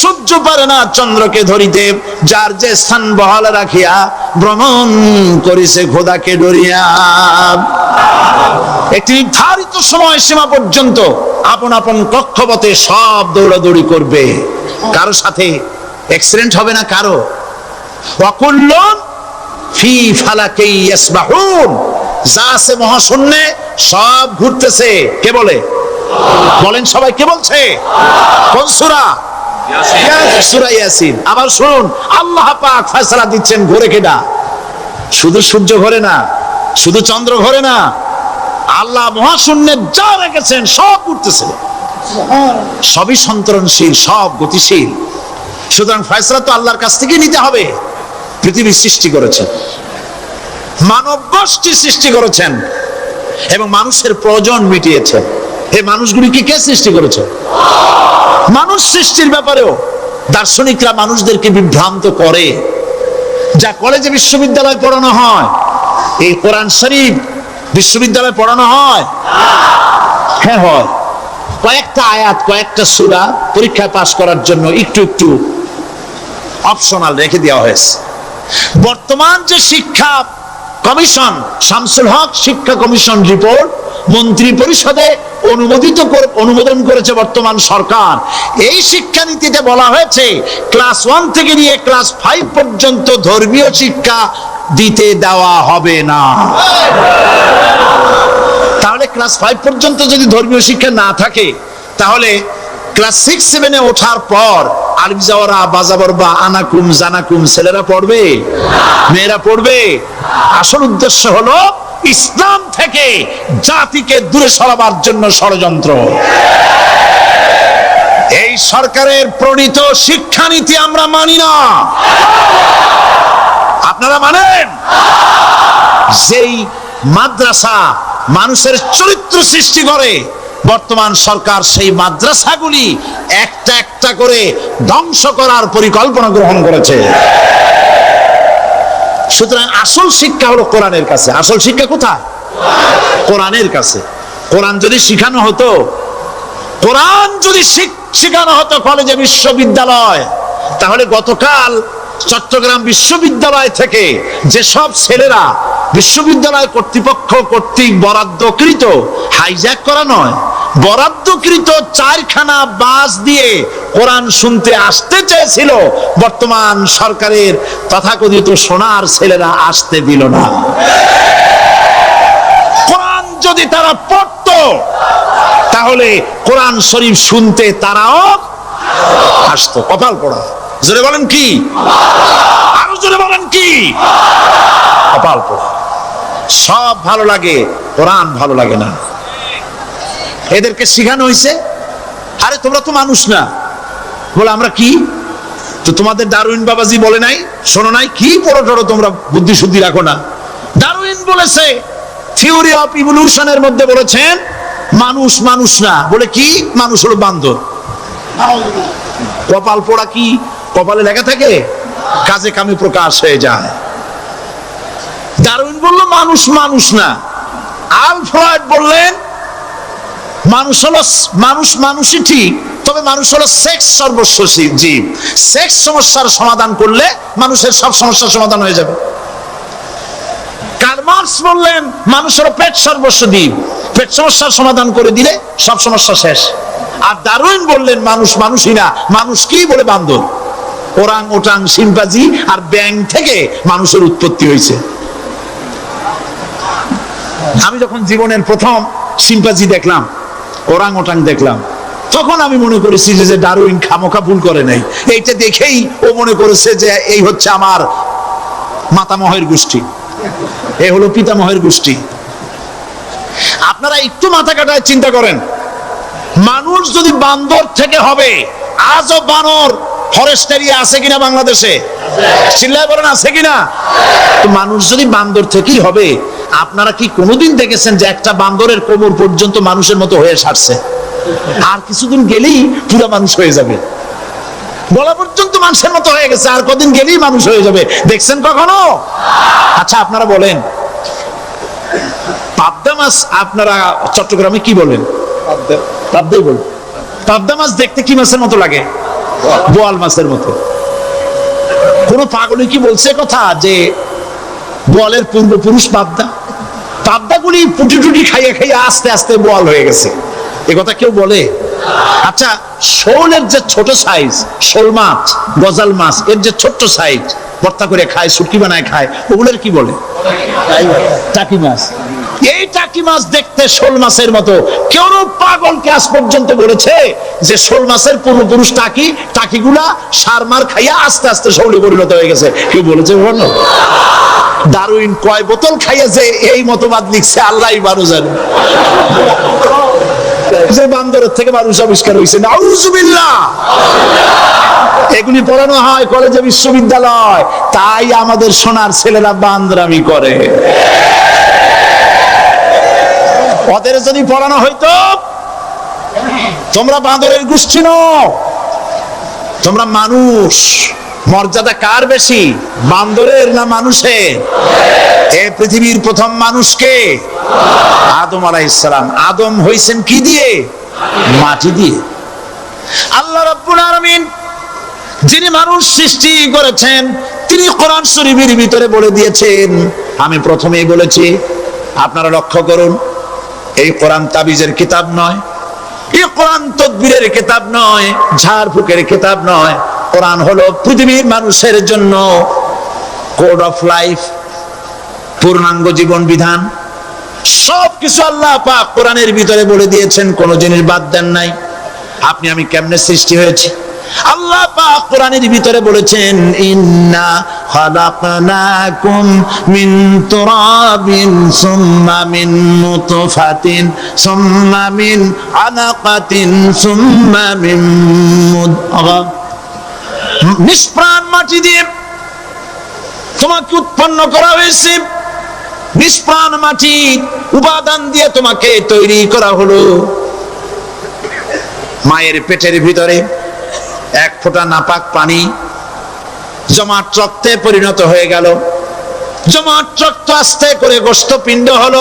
সূর্য পারে না চন্দ্রকে ধরিতে, যার যে স্থান বহাল রাখিয়া ভ্রমণ করিছে খোদাকে ডরিয়া। একটি নির্ধারিত সময় সীমা পর্যন্ত আপন আপন কক্ষপথে সব দৌড়াদৌড়ি করবে, কারো সাথে অ্যাক্সিডেন্ট হবে না কারো। ওয়াকুল্লুন ফি ফালাকি ইয়াসবাহুন, যা আছে মহাশূন্যে সব ঘুরতেছে। কে বলে? বলেন সবাই, কে বলছে? কোন সূরা? সূরা ইয়াসিন। আবার শুনুন, আল্লাহ পাক ফয়সালা দিচ্ছেন, ঘোরে কেডা? শুধু সূর্য ঘোরে না, শুধু চন্দ্র ঘোরে না, আল্লাহ মহাশূন্যে যা রেখেছেন সব ঘুরতেছে, সবই সন্তরণশীল, সব গতিশীল। সুতরাং ফয়সালা তো আল্লাহর কাছ থেকে নিতে হবে। পৃথিবী সৃষ্টি করেছেন, মানব গোষ্ঠী সৃষ্টি করেছেন এবং মানুষের প্রয়োজন মিটিয়েছেন। এই মানুষগুলিকে কে সৃষ্টি করেছে? মানুষ সৃষ্টির ব্যাপারেও দার্শনিকরা মানুষদেরকে বিভ্রান্ত করে। যা কলেজে বিশ্ববিদ্যালয়ে পড়ানো হয়, এই কোরআন শরীফ বিশ্ববিদ্যালয়ে পড়ানো হয়? হ্যাঁ হয়। কয়েকটা আয়াত, কয়েকটা সূরা পরীক্ষায় পাস করার জন্য একটু একটু অপশনাল রেখে দেওয়া হয়েছে। বর্তমান যে শিক্ষা কমিশন, শামসুল হক শিক্ষা কমিশন রিপোর্ট মন্ত্রী পরিষদে অনুমোদন করেছে বর্তমান সরকার। এই শিক্ষানীতিতে বলা হয়েছে ক্লাস 1 থেকে নিয়ে ক্লাস 5 পর্যন্ত ধর্মীয় শিক্ষা দিতে দেওয়া হবে না। তাহলে ক্লাস 5 পর্যন্ত যদি ধর্মীয় শিক্ষা না থাকে, তাহলে ক্লাস 6-7-এ ওঠার পর আলিফ জাওরা বাজাবর বা আনাকুম জানাকুম ছেলেরা পড়বে? মেয়েরা পড়বে? আসল উদ্দেশ্য হলো ইসলাম থেকে জাতিকে দূরে সরাবার জন্য ষড়যন্ত্র। এই সরকারের প্রণীত শিক্ষানীতি আমরা মানি না। আপনারা মানেন? যেই মাদ্রাসা মানুষের চরিত্র সৃষ্টি করে, বর্তমান সরকার সেই মাদ্রাসাগুলি একটা একটা করে ধ্বংস করার পরিকল্পনা গ্রহণ করেছে। সুতরাং আসল শিক্ষা হলো কোরআনের কাছে। আসল শিক্ষা কোথায়? কোরআনের কাছে। কোরআন যদি শিখানো হতো, কোরআন যদি শিখানো হতো কলেজে বিশ্ববিদ্যালয়, তাহলে গতকাল চট্টগ্রাম বিশ্ববিদ্যালয় থেকে যেসব ছেলেরা বিশ্ববিদ্যালয় কর্তৃপক্ষ কর্তৃক বরাদ্দকৃত, হাইজ্যাক করা নয়, বরাদ্দকৃত 4খানা বাস দিয়ে কোরআন শুনতে আসতে চেয়েছিল, বর্তমান সরকারের তথাকথিত সোনার ছেলেরা আসতে দিল না। কোরআন যদি তারা পড়তো তাহলে কোরআন শরীফ শুনতে তারাও আসতো। কপাল পড়া। জোরে বলেন কি? আরো জোরে বলেন কি? কপাল পড়া। সব ভালো লাগে, কোরআন ভালো লাগে না। এদেরকে শিখানো হয়েছে, আরে তোমরা তো মানুষ না। বলে আমরা কি? তো তোমাদের ডারউইন বাবাজি বলে নাই, শোনো নাই? কি পড়ো টড়ো তোমরা, বুদ্ধি শুদ্ধি রাখো না। ডারউইন বলেছে, থিওরি অফ ইভলিউশনের মধ্যে বলেছেন মানুষ মানুষ না। বলে কি? মানুষ হলো বান্দর। কপাল পোড়া। কি কপালে লেখা থাকে? কাজে কামে প্রকাশ হয়ে যায়। ডারউইন বলল মানুষ মানুষ না। আলফ্রেড বললেন মানুষ হলো মানুষই ঠিক, তবে মানুষ হলো সেক্স সর্বস্ব জীব। সেক্স সমস্যার সমাধান করলে মানুষের সব সমস্যার সমাধান হয়ে যাবে। কার্ল মার্কস বললেন মানুষ হলো পেট সর্বস্ব জীব, পেট সমস্যার সমাধান করে দিলে সব সমস্যা শেষ। আর ডারউইন বললেন মানুষ মানুষই না, মানুষ কি? বলে বান্দর। ওরাং ওটাং শিম্পাজি আর ব্যাং থেকে মানুষের উৎপত্তি হয়েছে। আমি যখন জীবনের প্রথম শিম্পাজি দেখলাম, ওরাং ওটাং দেখলাম, তখন আমি মনে করেছি যে ডারউইন খামোখা ভুল করে নাই। এইটা দেখেই ও মনে করেছে যে এই হচ্ছে আমার মাতামহের গোষ্ঠী, এ হলো পিতামহের গোষ্ঠী। আপনারা একটু মাথা কাটায় চিন্তা করেন, মানুষ যদি বান্দর থেকে হবে, আজও বানর ফরেস্ট এরিয়া আছে কিনা বাংলাদেশে? চিল্লায় বলেন আছে কিনা? তো মানুষ যদি বান্দর থেকেই হবে, আপনারা কি কোনোদিন দেখেছেন যে একটা বান্দরের কোমর পর্যন্ত মানুষের মতো হয়ে সারছে? আর কিছুদিন গেলেই পুরো মানুষ হয়ে যাবে। বলা পর্যন্ত মানুষের মতো হয়ে গেছে, আর কদিন গেলেই মানুষ হয়ে যাবে। দেখছেন কখনো? আচ্ছা আপনারা বলেন, পাবদা মাছ আপনারা চট্টগ্রামে কি বলেন? পাবদাই বলেন। পাবদা মাছ দেখতে কি মাছের মতো লাগে? বোয়াল মাছের মতো। কোন পাগল কি বলছে কথা যে বোয়ালের পূর্বপুরুষ পাবদা? পাবদাগুলি পুটি টুটি খাইয়ে খাইয়ে আস্তে আস্তে বোয়াল হয়ে গেছে, এ কথা কেউ বলে? আচ্ছা শোলের যে ছোট সাইজ, শোল মাছ, গজাল মাছ, এর যে ছোট্ট সাইজ ভর্তা করে খায়, শুটকি বানায় খায়, ওগুলোর কি বলে? টাকি মাছ। এই টাকি মাছ দেখতে শোল মাছের মতো। কেউ পাগলকে আজ পর্যন্ত বলেছে যে শোল মাছের পূর্বপুরুষ টাকি, টাকিগুলা সারমার খাইয়া আস্তে আস্তে শৌলে পরিণত হয়ে গেছে? কেউ বলেছে? বলো। ডারউইন কয় বোতল খাইয়া যে এই মতবাদ লিখছে আল্লাহই ভালো জানে। যে বান্দরের থেকে মানুষ আবিষ্কার হয়েছে, নাউজুবিল্লাহ। এগুলি পড়ানো হয় কলেজে, বিশ্ববিদ্যালয়, তাই আমাদের সোনার ছেলেরা বান্দরামি করে। ওদের যদি পড়ানো হইতো তোমরা বান্দরের গোষ্ঠী নও, তোমরা মানুষ। মর্যাদা কার বেশি, বান্দরের না মানুষের? এই পৃথিবীর প্রথম মানুষকে আদম আলাইহিস সালাম। আদম হইছেন কি দিয়ে? মাটি দিয়ে। আল্লাহ রাব্বুল আলামিন যিনি মানুষ সৃষ্টি করেছেন, তিনি কোরআন শরীফের ভিতরে বলে দিয়েছেন, আমি প্রথমেই বলেছি, আপনারা লক্ষ্য করুন, এই কোরআন তাবিজের কিতাব নয়, এই কোরআন তদবিরের কিতাব নয়, ঝাড়ফুঁকের কিতাব নয়। কোরআন হলো পৃথিবীর মানুষের জন্য কোড অফ লাইফ, পূর্ণাঙ্গ জীবন বিধান। সবকিছু আল্লাহ পাক কোরআনের ভিতরে বলে দিয়েছেন, কোন জিনিস বাদ দেন নাই। আপনি আমি কেমনে সৃষ্টি হয়েছি আল্লাহ পাক কোরআনের ভিতরে বলেছেন, ইন্না খালাকনাকুম মিন তুরাবিন সুম্মা মিন নুতফাতিন সুম্মা মিন আলাকাতিন সুম্মা মিন মুদগা। নিষ্প্রাণ মাটি দিয়ে তোমাকে উৎপন্ন করা হয়েছে, নিষ্প্রাণ মাটি উপাদান দিয়ে তোমাকে তৈরি করা হলো। মায়ের পেটের ভিতরে এক ফোঁটা নাপাক পানি জমাট রক্তে পরিণত হয়ে গেল, জমাট রক্ত আস্তে করে গোস্ত পিণ্ড হলো,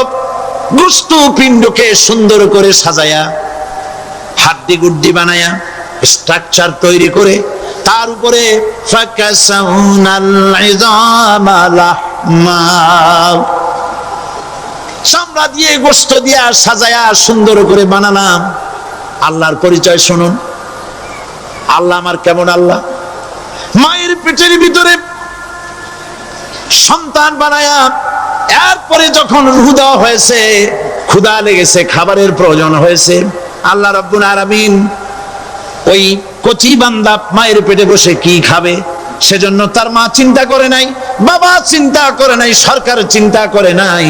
গোস্ত পিণ্ডকে সুন্দর করে সাজায়া হাড্ডি গুড্ডি বানায়া স্ট্রাকচার তৈরি করে তার উপরে ফাকাসাউনাল ইযামা লাহমা চামড়া দিয়ে গোশত দিয়া সাজায়া সুন্দর করে বানালাম। আল্লাহর পরিচয় শুনুন, আল্লাহ আমার কেমন আল্লাহ। মায়ের পেটের ভিতরে সন্তান বানায়া এরপরে যখন রূহ দেওয়া হয়েছে, ক্ষুধা লেগেছে, খাবারের প্রয়োজন হয়েছে, আল্লাহ রাব্বুল আলামিন ওই কচি বান্দা মায়ের পেটে বসে কি খাবে সেজন্য তার মা চিন্তা করে নাই, বাবা চিন্তা করে নাই, সরকার চিন্তা করে নাই।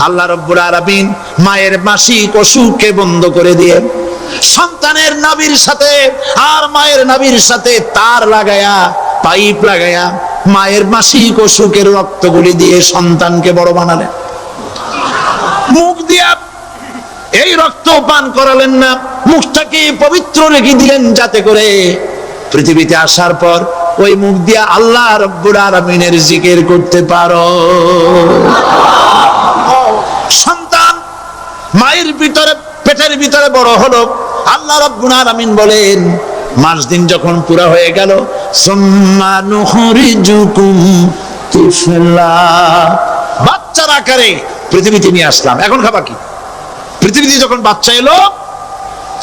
আল্লাহ রাব্বুল আলামিন মায়ের মাসিক অসুখকে বন্ধ করে দিয়ে সন্তানের নাভির সাথে আর মায়ের নাভির সাথে তার লাগায়া, পাইপ লাগায়া মায়ের মাসিক অসুখের রক্তগুলি দিয়ে সন্তানকে বড় বানালেন। মুখ দিয়া এই রক্ত পান করালেন না, মুখটাকে পবিত্র রেখে দিলেন যাতে করে পৃথিবীতে আসার পর ওই মুখ দিয়া আল্লাহ রাব্বুল আলামিনের জিকির করতে পারো। সন্তান মায়ের ভিতরে পেটের ভিতরে বড় হলো, আল্লাহ রাব্বুল আলামিন বলেন মাস দিন যখন পুরা হয়ে গেল, সুম্মা নুখরিজুকুম তিফলা, বাচ্চার আকারে পৃথিবীতে নিয়ে আসলাম। এখন খাবা কি? পৃথিবীতে যখন বাচ্চা এলো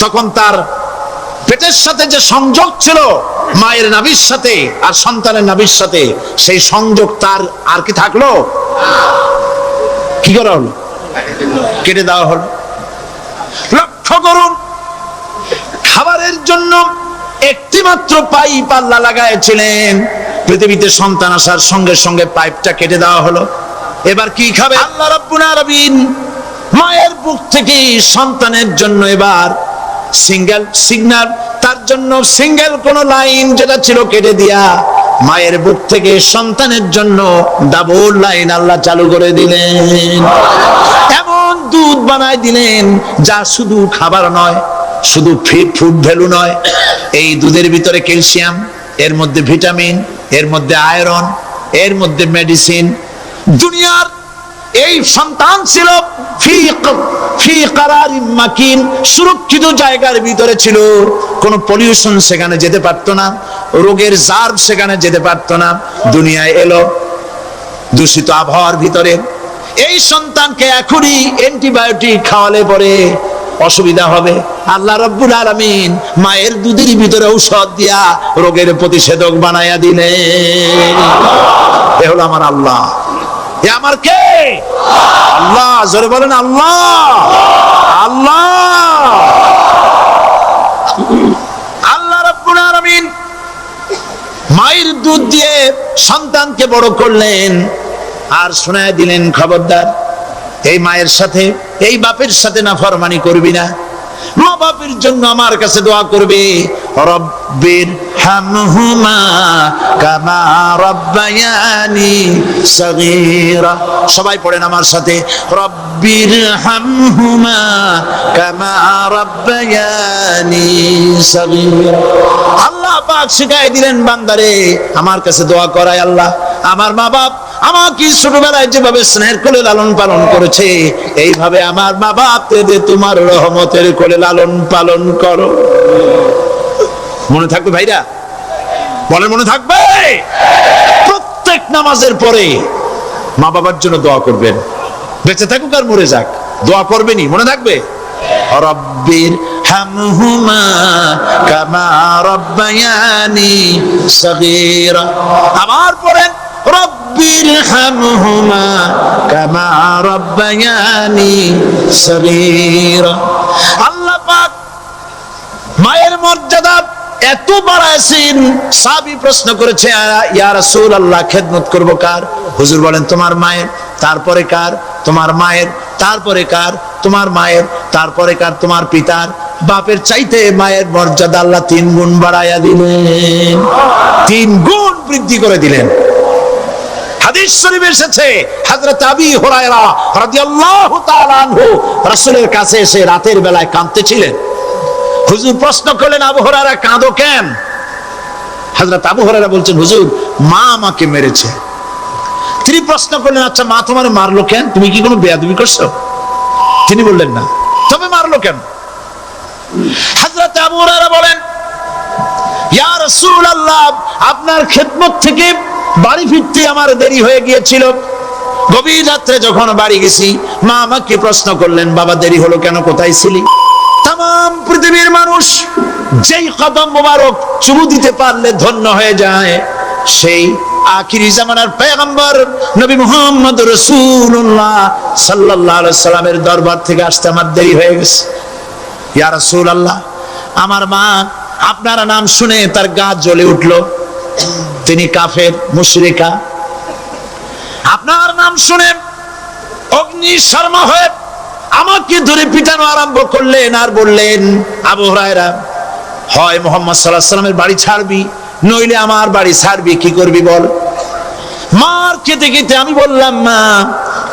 তখন তার পেটের সাথে যে সংযোগ ছিল মায়ের নাভির সাথে আর সন্তানের নাভির সাথে, সেই সংযোগ তার আর কি থাকলো? কি করা হলো? কেটে দেওয়া হলো। লক্ষ্য করুন, খাবারের জন্য একটি মাত্র পাইপ আল্লাহ লাগাইছিলেন, পৃথিবীতে সন্তান আসার সঙ্গে সঙ্গে পাইপটা কেটে দেওয়া হলো। এবার কি খাবে? আল্লাহ রাব্বুল আলামিন মায়ের বুক থেকে সন্তানের জন্য এবার সিঙ্গেল সিগন্যাল, তার জন্য সিঙ্গেল কোন লাইন যেটা ছিল কেটে দিয়া মায়ের বুক থেকে সন্তানের জন্য ডাবল লাইন আল্লাহ চালু করে দিলেন। এমন দুধ বানায় দিলেন যা শুধু খাবার নয়, শুধু ফুড ভ্যালু নয়, এই দুধের ভিতরে ক্যালসিয়াম, এর মধ্যে ভিটামিন, এর মধ্যে আয়রন, এর মধ্যে মেডিসিন। দুনিয়ার এই সন্তান ছিল ফি কারারিন মাকিন, সুরক্ষিত জায়গার ভিতরে ছিল, কোনো পলিউশন সেখানে যেতে পারতো না, রোগের জার্ম সেখানে যেতে পারতো না। দুনিয়ায় এলো দূষিত আবহাওয়ার ভিতরে, এই সন্তানকে এখনই অ্যান্টিবায়োটিক খাওয়ালে পরে অসুবিধা হবে। আল্লাহ রাব্বুল আলামিন মায়ের দুধের ভিতরে ঔষধ দিয়া রোগের প্রতিষেধক বানায়া দিলেন। এ হলো আমার আল্লাহ। এ আমার কে? আল্লাহ। জোরে বলেন আল্লাহ। আল্লাহ আল্লাহ রাব্বুল আলামিন মায়ের দুধ দিয়ে সন্তানকে বড় করলেন আর শোনায় দিলেন, খবরদার এই মায়ের সাথে, এই বাপের সাথে নাফরমানি করবি না। মা বাপের জন্য আমার কাছে দোয়া করবে, রব্বির হামহুমা কামা রাব্বায়ানি সগীরা। সবাই পড়েন আমার সাথে, রব্বির হামহুমা কামা রাব্বায়ানি সগীরা। আল্লাহ পাক শিখাই দিলেন বান্দারে আমার কাছে দোয়া করায়, আল্লাহ আমার মা বাপ আমাকে ছোটবেলায় যেভাবে স্নেহের কোলে লালন পালন করেছে, এইভাবে আমার মা বাপদের তোমার রহমতের কোলে লালন পালন করো। মনে থাকবে ভাইরা? বলে মনে থাকবে? প্রত্যেক নামাজের পরে মা বাবার জন্য দোয়া করবেন, বেঁচে থাকুক আর মরে যাক, দোয়া করবেনই। মনে থাকবে? রব্বির হামহুমা কামা রাব্বায়ানি সগীরা। আবার পড়েন, রব্বির হামহুমা কামা রাব্বায়ানি সগীরা। আল্লাহ পাক মায়ের মর্যাদা এত বাড়াইছেন, সাহাবী প্রশ্ন করেছে, ইয়া রাসূলুল্লাহ খেদমত করব কার? হুজুর বলেন তোমার মায়ের, তারপরে কার? তোমার মায়ের, তারপরে কার? তোমার মায়ের, তারপরে কার? তোমার পিতার। বাপের চাইতে মায়ের মর্যাদা আল্লাহ 3 গুণ বাড়াইয়া দিলেন, 3 গুণ বৃদ্ধি করে দিলেন। হাদিস শরীফে এসেছে, হযরত আবী হুরায়রা রাদিয়াল্লাহু তাআলা আনহু রাসূলের কাছে এসে রাতের বেলায় কাঁদতেছিলেন। হুজুর প্রশ্ন করলেন, আবু হুরায়রা কাঁদো কেন? হযরত আবু হুরায়রা বলছেন, হুজুর মা আমাকে মেরেছে। তিনি প্রশ্ন করলেন, আচ্ছা মা তোমার মারলো কেন? তুমি কি কোনো বেয়াদবি করছো? তিনি বললেন না। তবে মারলো কেন? হযরত আবু হুরায়রা বলেন, ইয়া রাসূলুল্লাহ আপনার খেদমত থেকে বাড়ি ফিরতে আমার দেরি হয়ে গিয়েছিল, গভীর রাত্রে যখন বাড়ি গেছি, মা আমাকে প্রশ্ন করলেন, বাবা দেরি হলো কেন, কোথায় ছিলি? তাম পৃথিবীর মানুষ যেই কদম মোবারক চুমু দিতে পারলে ধন্য হয়ে যায়, সেই আখিরি জামানার পয়গম্বর নবী মুহাম্মদ রাসূলুল্লাহ সাল্লাল্লাহু আলাইহি সাল্লামের দরবার থেকে আসতে আমার দেরি হয়ে গেছে। ইয়া রাসূলুল্লাহ, আমার মা আপনার নাম শুনে তার গা জ্বলে উঠল, তিনি কাফের মুশরিকা। আপনার নাম শুনে অগ্নি শর্মা হয়ে আমাকে ধরে পিটানো আরম্ভ করলেন আর বললেন, আবু হুরায়রা, হয় মুহাম্মদ সাল্লাল্লাহু আলাইহি সাল্লামের বাড়ি ছাড়বি, নইলে আমার বাড়ি ছাড়বি, কি করবি বল? মার খেতে খেতে আমি বললাম, মা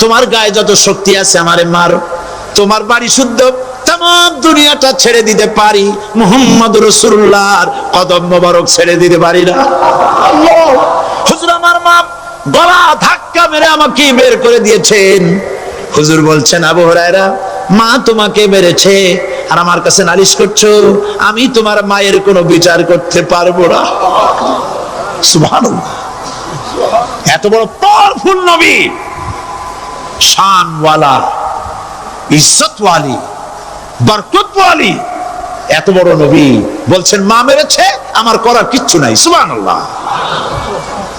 তোমার গায়ে যত শক্তি আছে আমারে মার, তোমার বাড়ি শুদ্ধ তাম দুনিয়াটা ছেড়ে দিতে পারি, মুহাম্মদ রাসূলুল্লাহর কদম মোবারক ছেড়ে দিতে পারি না। হুজুর, আমার মা গলা ধাক্কা মেরে আমাকে বের করে দিয়েছেন। হুজুর বলছেন, আবু হুরায়রা, মা তোমাকে মেরেছে আর আমার কাছে নালিশ করছো, আমি তোমার মায়ের কোনো বিচার করতে পারবো না। সুবহানাল্লাহ, এত বড় পাওয়ারফুল নবী, শানওয়ালা, ইজ্জতওয়ালি, বরকতওয়ালি, এত বড় নবী বলছেন মা মেরেছে, আমার করার কিচ্ছু নাই। সুবহানাল্লাহ।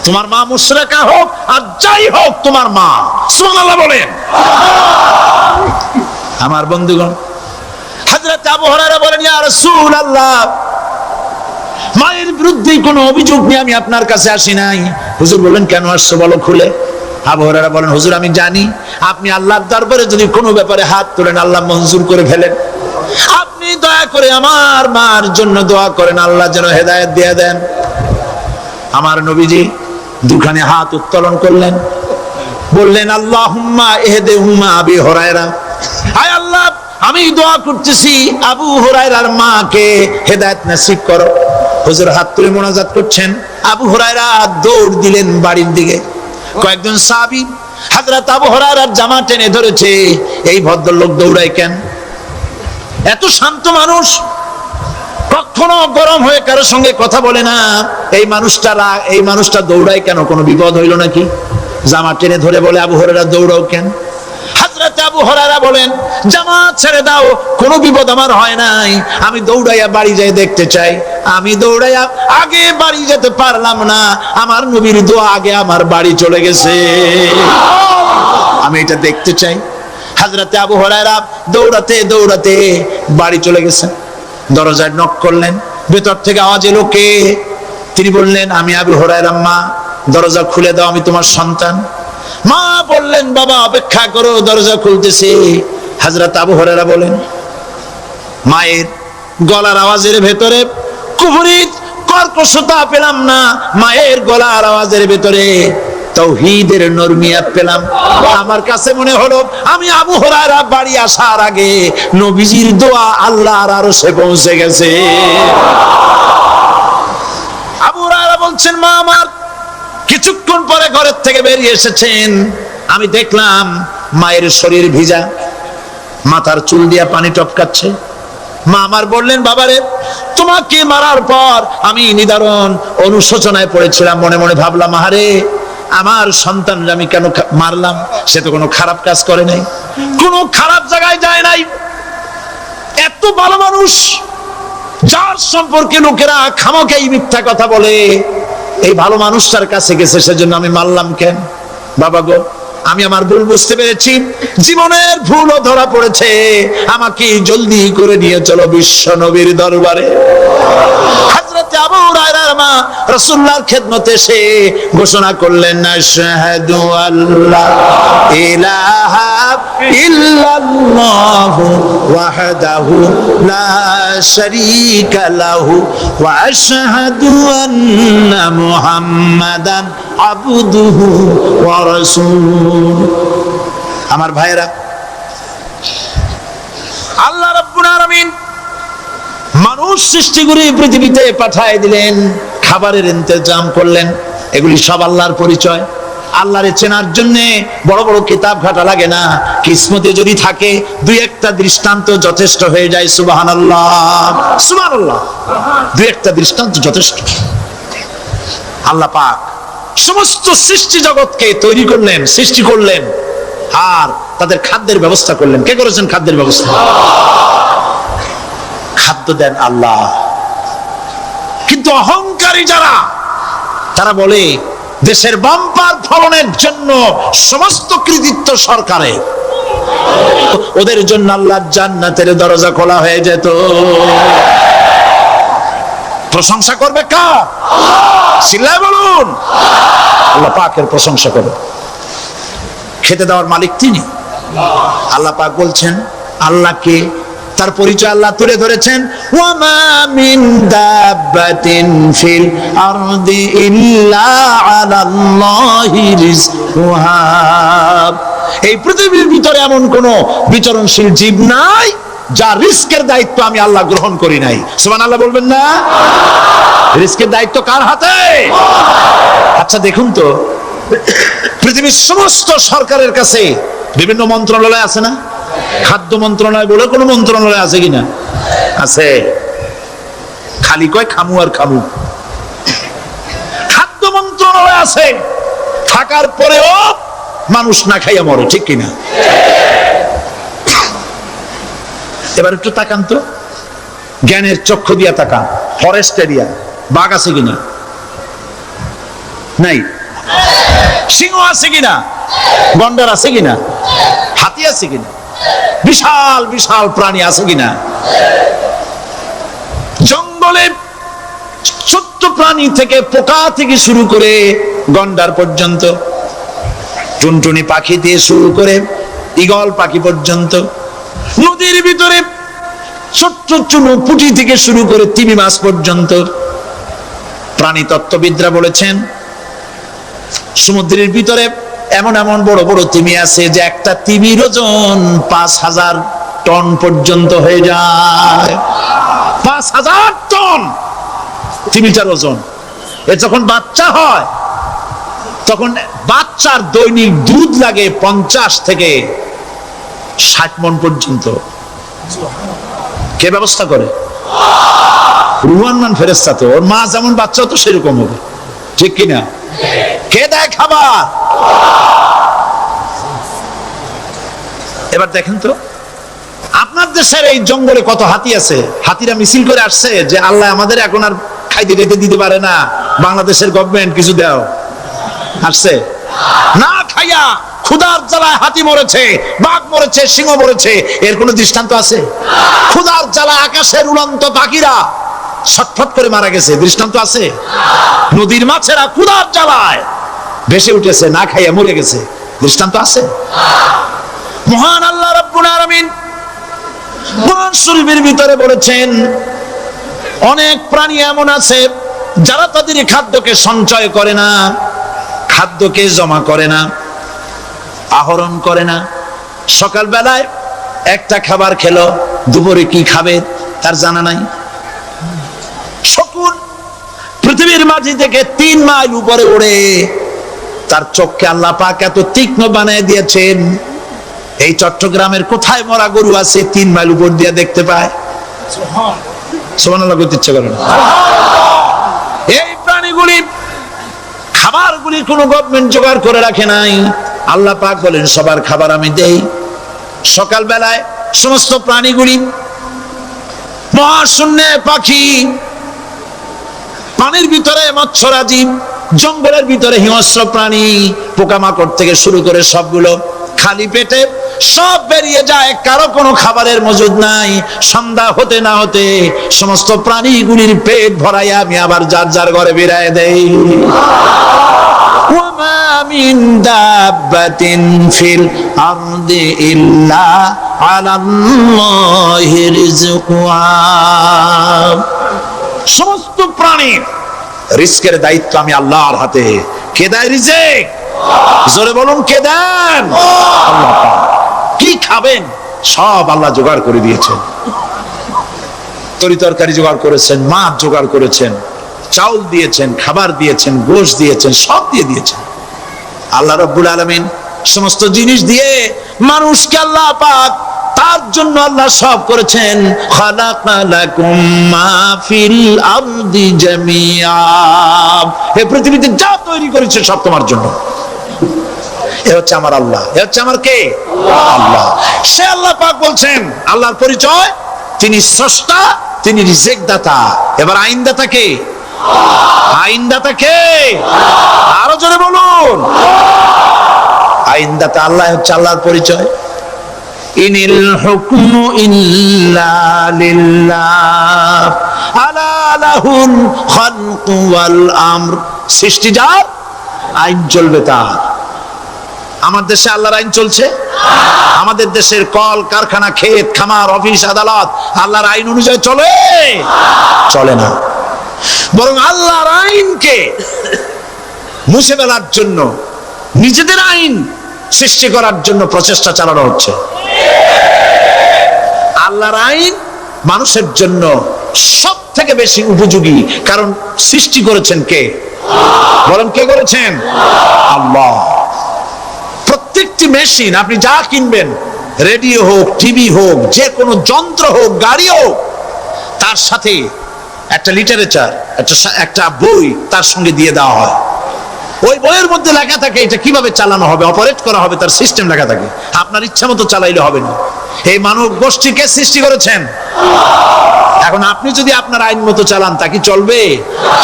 তোমার মা মুশরিকা হোক আর যাই হোক, তোমার মা। সুবহানাল্লাহ বলেন। আমার বন্ধুগণ, হযরত আবু হুরায়রা বলেন, ইয়া রাসূলুল্লাহ, মায়ের বিরুদ্ধে কোনো অভিযোগ নিয়ে আমি আপনার কাছে আসি নাই। হুজুর বললেন, কেন আসছো বলো খুলে। আবু হুরায়রা বলেন, হুজুর আমি জানি আপনি আল্লাহর দরবারে যদি কোনো ব্যাপারে হাত তোলেন আল্লাহ মঞ্জুর করে ফেলেন। আপনি দয়া করে আমার মার জন্য দোয়া করেন, আল্লাহ যেন হেদায়েত দিয়ে দেন। আমার নবীজি দুখানে হাত উত্তোলন করলেন, বললেন, আল্লাহুম্মা ইহদিহুম্মা আবি হুরায়রা, আয় আল্লাহ আমি দোয়া করতেছি আবু হুরায়রার মাকে হেদায়েত নসিব করো। হুজুর হাত তুলে মোনাজাত করছেন, আবু হুরায়রা দৌড় দিলেন বাড়ির দিকে। কয়েকজন সাহাবী হযরত আবু হুরায়রার জামা টেনে ধরেছে, এই ভদ্রলোক দৌড়ায় কেন? এত শান্ত মানুষ, কখনো গরম হয়ে কারো সঙ্গে কথা বলে না, এই মানুষটা দৌড়ায় কেন? কোনো বিপদ হইল নাকি? জামা টেনে ধরে বলে, আবু হুরায়রা দৌড়াও কেন? হযরত আবু হুরায়রা বলেন, জামাত ছেড়ে দাও, কোনো বিপদ আমার হয় নাই, আমি দৌড়াইয়া বাড়ি যাই দেখতে চাই। আমি দৌড়াইয়া আগে বাড়ি যেতে পারলাম না, আমার নবীর দোয়া আগে আমার বাড়ি চলে গেছে, আমি এটা দেখতে চাই। হযরত আবু হুরায়রা দৌড়াতে দৌড়াতে বাড়ি চলে গেছেন। দরজায় নক করলেন, ভেতর থেকে আওয়াজ এলো, কে? তিনি বললেন, আমি আবু হুরায়রা, মা দরজা খুলে দাও, আমি তোমার সন্তান। মা বললেন, বাবা অপেক্ষা করো, দরজা খুলতেছে। হযরত আবু হুরায়রা বলেন, মায়ের গলার আওয়াজের ভেতরে কুফরি কর্কশতা পেলাম না, মায়ের গলার আওয়াজের ভেতরে তাওহীদের নরমিয়াত পেলাম। আমার কাছে মনে হলো আমি আবু হুরায়রা বাড়ি আসার আগে নবীজির দোয়া আল্লাহর আরশে পৌঁছে গেছে। আবু হুরায়রা বলছেন, মা আমার কিছুক্ষণ পরে ঘরের থেকে বেরিয়ে এসেছেন, আমি দেখলাম মায়ের শরীর ভিজা, মাথার চুল দিয়া পানি টপকাচ্ছে। মা আমার বললেন, বাবারে তোমাকে মারার পর আমি নিদারুণ অনুশোচনায় পড়েছিলাম, মনে মনে ভাবলাম, আহারে আমার সন্তান আমি কেন মারলাম? সে তো কোনো খারাপ কাজ করে নাই, কোনো খারাপ জায়গায় যায় নাই, এত ভালো মানুষ যার সম্পর্কে লোকেরা খামোখাই মিথ্যা কথা বলে, এই ভালো মানুষটার কাছে গেছে, সেজন্য আমি মারলাম কেন? বাবা গো, আমি আমার ভুল বুঝতে পেরেছি, জীবনের ভুলও ধরা পড়েছে, আমাকে জলদি করে নিয়ে চলো বিশ্ব নবীর দরবারে। হযরত আবু হুরায়রার মা রাসূলুল্লাহর খেদমতে এসে ঘোষণা করলেন, আশহাদু আল্লা ইলাহা ইল্লাল্লাহু ওয়াহদাহু লা শারীকা লাহু ওয়া আশহাদু আন্না মুহাম্মাদান আবদুহু ওয়া রাসূলুহু। আমার ভাইরা, আল্লাহ রাব্বুল আলামিন মানুষ সৃষ্টি করে পৃথিবীতে পাঠিয়ে দিলেন, খাবারের ইন্তজাম করলেন, এগুলি সব আল্লাহর পরিচয়। আল্লাহরে চেনার জন্য বড় বড় কিতাব ঘাটা লাগে না, কিসমতে যদি থাকে দুই একটা দৃষ্টান্ত যথেষ্ট হয়ে যায়। সুবহানাল্লাহ, সুবহানাল্লাহ, দুই একটা দৃষ্টান্ত যথেষ্ট। আল্লাহ পাক সমস্ত সৃষ্টি জগৎকে তৈরি করলেন, সৃষ্টি করলেন, আর তাদের খাদ্যের ব্যবস্থা করলেন। কে করেছেন খাদ্যের ব্যবস্থা? খাদ্য দেন আল্লাহ। কিন্তু অহংকারী যারা, তারা বলে দেশের বাম্পার ফলনের জন্য সমস্ত কৃতিত্ব সরকারের, ওদের জন্য আল্লাহর জান্নাতের দরজা খোলা হয়ে যেত। প্রশংসা করবে কার? চিল্লায় বলুন। আল্লাহ পাকের প্রশংসা করবে। খেতে দেওয়ার মালিক তিনি। আল্লাহ পাক বলছেন আল্লাহকে, তার পরিচয় আল্লাহ তুলে ধরেছেন, ওয়ামা মিন দাব্বাতিন ফিল আরদি ইল্লা আলাল্লাহি রিজকুহা। এই পৃথিবীর ভিতরে এমন কোন বিচরণশীল জীব নাই যার রিস্কের দায়িত্ব আমি আল্লাহ গ্রহণ করি নাই। সুবহানাল্লাহ বলবেন না? রিস্কের দায়িত্ব কার হাতে? আচ্ছা দেখুন তো, পৃথিবীর সমস্ত সরকারের কাছে বিভিন্ন মন্ত্রণালয় আছে না? খাদ্য মন্ত্রণালয় বলে কোন মন্ত্রণালয় আছে কিনা? আছে। খালি কয় খামু আর খামু। খাদ্য মন্ত্রণালয় আছে, থাকার পরেও মানুষ না খাইয়া মরে, ঠিক কিনা? এবার একটু তাকান তো, জ্ঞানের চক্ষু দিয়া তাকান। ফরেস্ট এরিয়া, বাঘ আছে কিনা? নাই। সিংহ আছে কিনা? গন্ডার আছে কিনা? হাতি আছে কিনা? বিশাল বিশাল প্রাণী আছে কিনা? জঙ্গলে ছোট্ট প্রাণী থেকে, পোকা থেকে শুরু করে গন্ডার পর্যন্ত, টুনটুনি পাখি দিয়ে শুরু করে ঈগল পাখি পর্যন্ত, নদীর ভিতরে ছোট্ট চুনো পুঁটি থেকে শুরু করে তিমি মাছ পর্যন্ত। প্রাণী তত্ত্ববিদরা বলেছেন সমুদ্রের ভিতরে এমন এমন বড় বড় তিমি আছে যে একটা তিমির ওজন 5000 টন পর্যন্ত হয়ে যায়। 5000 টন তিমিটার ওজন। এ যখন বাচ্চা হয় তখন বাচ্চার দৈনিক দুধ লাগে 50 থেকে 60 মণ পর্যন্ত। কে ব্যবস্থা করে? রুহান্নান ফেরেশতা। তো ওর মা যেমন, বাচ্চা তো সেরকম হবে, ঠিক কিনা? কে দেয় খাবার? এবার দেখেন তো, আপনার দেশের এই জঙ্গলে কত হাতি আছে। হাতিরা মিছিল করে আসছে যে আল্লাহ আমাদের এখন আর খাইতে দিতে পারে না, বাংলাদেশের গভর্নমেন্ট কিছু দাও। আসছে না, খাইয়া ক্ষুধার জ্বালায় হাতি মরেছে, বাঘ মরেছে, সিংহ মরেছে। এর কোন দৃষ্টান্ত আছে? ক্ষুধার জ্বালায় আকাশের উড়ন্ত পাখিরা ছটফট করে মারা গেছে, দৃষ্টান্ত আছে? নদীর মাছেরা ক্ষুধার জ্বালায় ভেসে উঠেছে, না খাইয়া মরে গেছে, দৃষ্টান্ত আছে? মহান আল্লাহ রাব্বুল আলামিন কোরআন শরীফের ভিতরে বলেছেন অনেক প্রাণী এমন আছে যারা তাদের খাদ্যকে সঞ্চয় করে না, খাদ্যকে জমা করে না, আহরণ করে না। সকাল বেলায় একটা খাবার খেলো, দুপুরে কি খাবে তার জানা নাই। শকুন পৃথিবীর মাটি থেকে 3 মাইল উপরে ওড়ে, তার চোখকে আল্লাহ পাক এত তীক্ষ্ণ বানিয়ে দিয়েছেন, এই চট্টগ্রামের কোথায় মরা গরু আছে 3 মাইল উপর দিয়ে দেখতে পায়? সুবহানাল্লাহ করতে ইচ্ছে করে না। এই প্রাণীগুলি, খাবারগুলি কোনো গভর্নমেন্ট জোগাড় করে রাখে নাই। আল্লাহ পাক বলেন সবার খাবার আমি দেই। সকাল বেলায় সমস্ত প্রাণীগুলি, মহাশূন্যে পাখি, পানির ভিতরে মৎস্যরাজি, জঙ্গলের ভিতরে হিংস্র প্রাণী, পোকামাকড় থেকে শুরু করে সবগুলো খালি পেটে সব বেরিয়ে যায়, কারো কোনো খাবারের মজুদ নাই। সন্ধ্যা হতে না হতে সমস্ত প্রাণীগুলির পেট ভরাইয়া আমি আবার যার যার ঘরে বেরায় দেই। ওয়ামা মিন দাব্বাতিন ফিল আরদি ইল্লা আলাল্লাহি রিজকুহা। সমস্ত প্রাণীর রিজকের দায়িত্ব আমি আল্লাহর হাতে। কে দেয় রিজক? জোরে বলুন, কে দেন? আল্লাহ পাক। কি খাবেন সব আল্লাহ জোগাড় করে দিয়েছেন। তরি তরকারি জোগাড় করেছেন, মাছ জোগাড় করেছেন, চাউল দিয়েছেন, খাবার দিয়েছেন, গোশত দিয়েছেন, সব দিয়ে দিয়েছেন। আল্লাহ রাব্বুল আলামিন সমস্ত জিনিস দিয়ে মানুষকে আল্লাহ পাক তার জন্য আল্লাহ সব করেছেন। খালাকা লাকুম মা ফিল আরদি জামিআ, এই পৃথিবীতে যা তৈরি করেছে সব তোমার জন্য। এ হচ্ছে আমার আল্লাহ, এ হচ্ছে আমার কে? আল্লাহ। সে আল্লাহ পাক বলছেন, আল্লাহর পরিচয়, তিনি স্রষ্টা, তিনি রিজিক দাতা। এবার আইনদাতা কে? আইনদাতা কে? আরো জোরে বলুন। আইনদাতা আল্লাহ হচ্ছে আল্লাহর পরিচয়। ইনিল হুকমু ইল্লা লিল্লাহ আলা লাহুল খালকু ওয়াল আমর, সৃষ্টি যার, আইন চলবে তার। আমার দেশে আল্লাহর আইন চলছে? আমাদের দেশের কল কারখানা, ক্ষেত খামার, অফিস আদালত আল্লাহর আইন অনুযায়ী চলে? চলে না। বরং আল্লাহর আইনকে মুছে ফেলার জন্য, নিজেদের আইন সৃষ্টি করার জন্য প্রচেষ্টা চালানো হচ্ছে। আল্লাহর আইন মানুষের জন্য সব থেকে বেশি উপযোগী, কারণ সৃষ্টি করেছেন কে? বলেন, কে করেছেন? আল্লাহ। প্রত্যেকটি মেশিন আপনি যা কিনবেন, রেডিও হোক, টিভি হোক, যে কোনো যন্ত্র হোক, গাড়ি হোক, তার সাথে একটা লিটারেচার, একটা বই তার সঙ্গে দিয়ে দেওয়া হয়। ওই বইয়ের মধ্যে লেখা থাকে এটা কিভাবে চালানো হবে, অপারেট করা হবে, তার সিস্টেম লেখা থাকে। আপনার ইচ্ছা মতো চালাইলে হবে না। এই মানব গোষ্ঠীকে সৃষ্টি করেছেন। এখন আপনি যদি আপনার আইন মতো চালান, তা কি চলবে?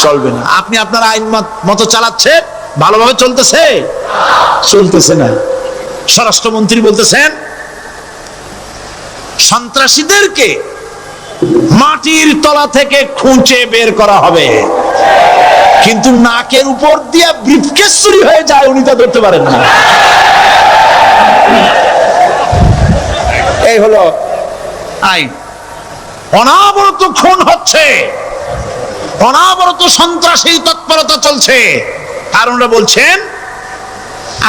চলবে না। আপনি আপনার আইন মতো চালাচ্ছেন, ভালোভাবে চলতেছে? চলতেছে না। স্বরাষ্ট্রমন্ত্রী বলতেছেন সন্ত্রাসীদেরকে মাটির তলা থেকে খুঁজে বের করা হবে, কিন্তু নাকের উপর দিয়ে ব্রিফকেস চুরি হয়ে যায়, উনি তা ধরতে পারেন না। এই হলো আইন। অনাবরত খুন হচ্ছে, অনাবরত সন্ত্রাসী তৎপরতা চলছে। আর ওনারা বলছেন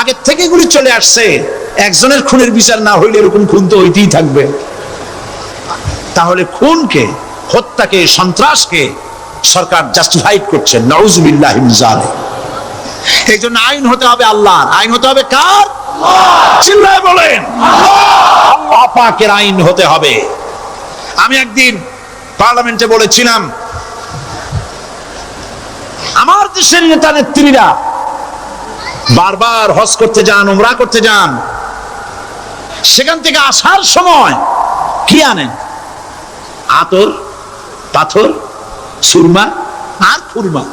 আগের থেকে এগুলি চলে আসছে, একজনের খুনের বিচার না হইলে এরকম খুন তো হইতেই থাকবে। তাহলে খুনকে, হত্যাকে, সন্ত্রাসকে সরকার জাস্টিফাইড করছেন। নাউজুবিল্লাহ মিন যালিক। এই জন্য আইন হতে হবে আল্লাহর। আইন হতে হবে কার? চিল্লায় বলেন, আল্লাহ পাকের আইন হতে হবে। আমি একদিন পার্লামেন্টে বলেছিলাম, আমার দেশের নেতা নেত্রীরা বারবার হজ করতে যান, উমরা করতে যান, সেখান থেকে আসার সময় কি আনেন? আতর, পাথর, সুরমা আর খুরমা,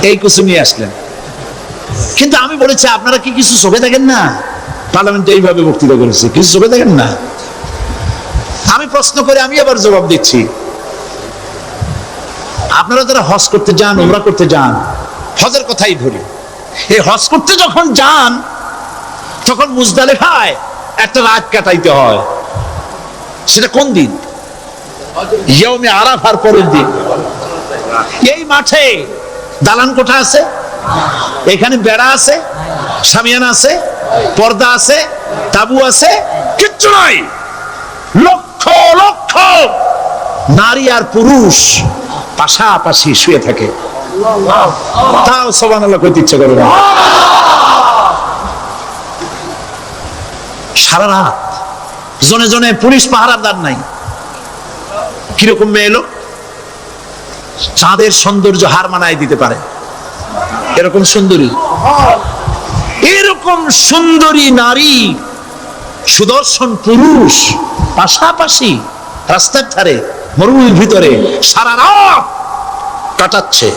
এই কিছু নিয়ে আসলেন। কিন্তু আমি বলেছি, আপনারা কি কিছু চোখে দেখেন না? পার্লামেন্টে এইভাবে বক্তৃতা করেছে, কিছু চোখে দেখেন না? আমি প্রশ্ন করে আমি আবার জবাব দিচ্ছি, আপনারা যারা হজ করতে যান, উমরা করতে যান, হজের কথাই ধরি, এই হজ করতে যখন যান তখন মুজদালিফায় একটা রাত কাটাইতে হয়। সেটা কোন দিন? ইয়ৌমে আরাফার পরের দিন। এই মাঠে দালান কোঠা আছে, এখানে বেড়া আছে, শামিয়ানা আছে, পর্দা আছে, তাবু আছে, কিচ্ছু নাই। লক্ষ লক্ষ নারী আর পুরুষ পাশাপাশি শুয়ে থাকে, তাও সুবহানাল্লাহ কইতে ইচ্ছে করে না। সারা রাত জনে জনে পুলিশ পাহারাদার নাই। কিরকম মেয়ে এলো, চাঁদের সৌন্দর্য হার মানায় দিতে পারে এরকম সুন্দরী, এরকম সুন্দরী নারী, সুদর্শন পুরুষ পাশাপাশি রাস্তার ধারে মরুভূমির ভিতরে সারা রাত কাটাচ্ছে।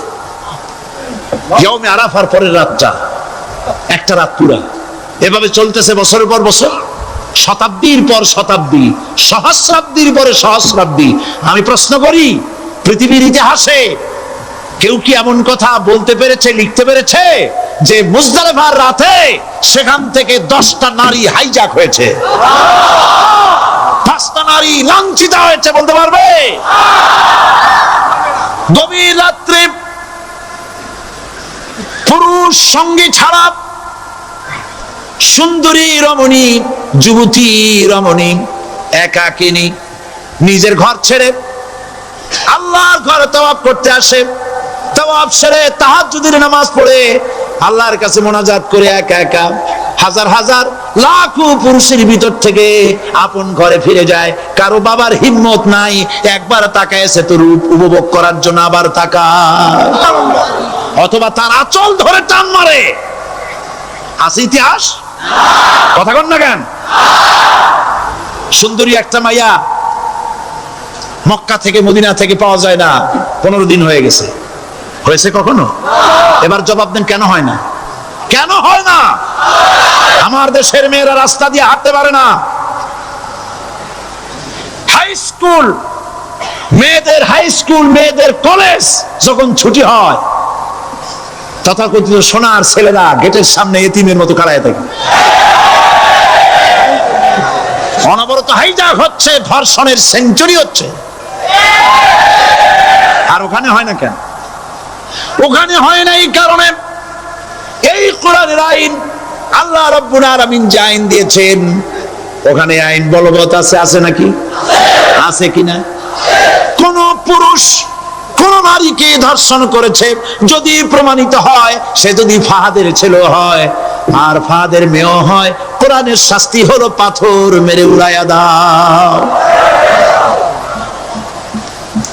ইয়ৌমে আরাফার পরের রাতটা একটা রাত পুরা। এভাবে চলতেছে বছরের পর বছর, শতাব্দীর পর শতাব্দী, সহস্রাব্দীর পরে সহস্রাব্দী। আমি প্রশ্ন করি, পৃথিবীর ইতিহাসে কেউ কি এমন কথা বলতে পেরেছে, লিখতে পেরেছে যে মুজদালিফার রাতে সেখান থেকে 10টা নারী হাইজ্যাক হয়েছে, 5টা নারী লাঞ্ছিত হয়েছে? বলতে পারবে? গভীর রাত্রে পুরুষ সঙ্গী ছাড়া সুন্দরী রমণী, যুবতী রমণী একাকিনী নিজের ঘর ছেড়ে আল্লাহর ঘরে তাওয়াফ করতে আসে। তাওয়াফ সেরে তাহাজ্জুদের নামাজ পড়ে আল্লাহর কাছে মোনাজাত করে একা একা হাজার হাজার লাখো পুরুষের ভিতর থেকে আপন ঘরে ফিরে যায়, কারো বাবার হিম্মত নাই একবার তাকায়ছে তো রূপ উপভোগ করার জন্য আবার তাকায়, অথবা তার আঁচল ধরে টান মারে। আছে ইতিহাস? কথা কন না কেন? সুন্দরী একটা মাইয়া মক্কা থেকে মদিনা থেকে পাওয়া যায় না, 15 দিন হয়ে গেছে। হয়েছে কখনো? এবার জবাব দেন, কেন হয় না? কেন হয় না? আমার দেশের মেয়েরা রাস্তা দিয়ে হাঁটতে পারে না। হাই স্কুল মেয়েদের, হাই স্কুল মেয়েদের কলেজ যখন ছুটি হয়, তথাকথিত সোনার ছেলেরা গেটের সামনে এতিমের মতো কারায় থাকে। অনবরত হাইজ্যাক হচ্ছে, ধর্ষণের সেঞ্চুরি হচ্ছে। আর ওখানে হয় না কেন? ওখানে হয় না এই কারণে, এই কোরআনের আইন আল্লাহ রাব্বুল আলামিন যে আইন দিয়েছেন, ওখানে আইন বলবৎ আছে। আছে নাকি? আছে কিনা? কোন পুরুষ কোন নারীকে ধর্ষণ করেছে যদি প্রমাণিত হয়, সে যদি ফাহাদের ছেলে হয় আর ফাহাদের মেয়েও হয়, কোরআনের শাস্তি হলো পাথর মেরে উড়াইয়া দাও।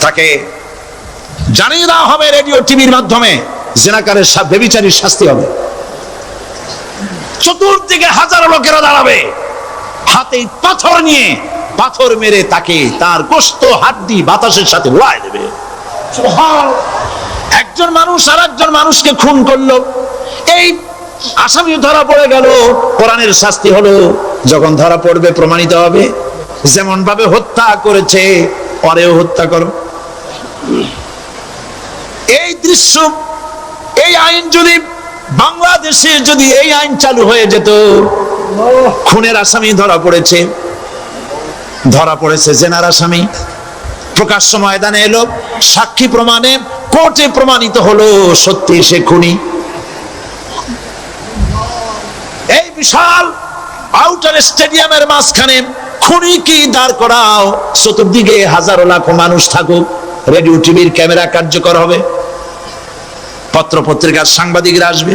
তাকে জানিয়ে দেওয়া হবে রেডিও টিভির মাধ্যমে, জিনাকারের ব্যভিচারীর শাস্তি হবে। চতুর্দিকে হাজারো লোকেরা দাঁড়াবে, হাতে পাথর নিয়ে পাথর মেরে তাকে তার গোশত হাড্ডি বাতাসের সাথে উড়ায় দেবে। একজন মানুষ আর একজন মানুষকে খুন করলো, এই আসামি ধরা পড়ে গেল, কোরআনের শাস্তি হলো যখন ধরা পড়বে প্রমাণিত হবে, যেমন ভাবে হত্যা করেছে পরেও হত্যা করো। এই দৃশ্য, এই আইন যদি বাংলাদেশে যদি এই আইন চালু হয়ে যেত, খুনের আসামি ধরা পড়েছে, ধরা পড়েছে জেনার আসামি, প্রকাশ্য ময়দানে এলো, সাক্ষী প্রমাণে কোর্টে প্রমাণিত হলো সত্যি সে খুনি। এই বিশাল আউটার স্টেডিয়ামের মাঝখানে খুনি কি দাঁড় করাও, চতুর্দিকে হাজারো লাখো মানুষ থাকুক, রেডিও টিভির ক্যামেরা কার্যকর হবে, পত্র পত্রিকার সাংবাদিকরা আসবে,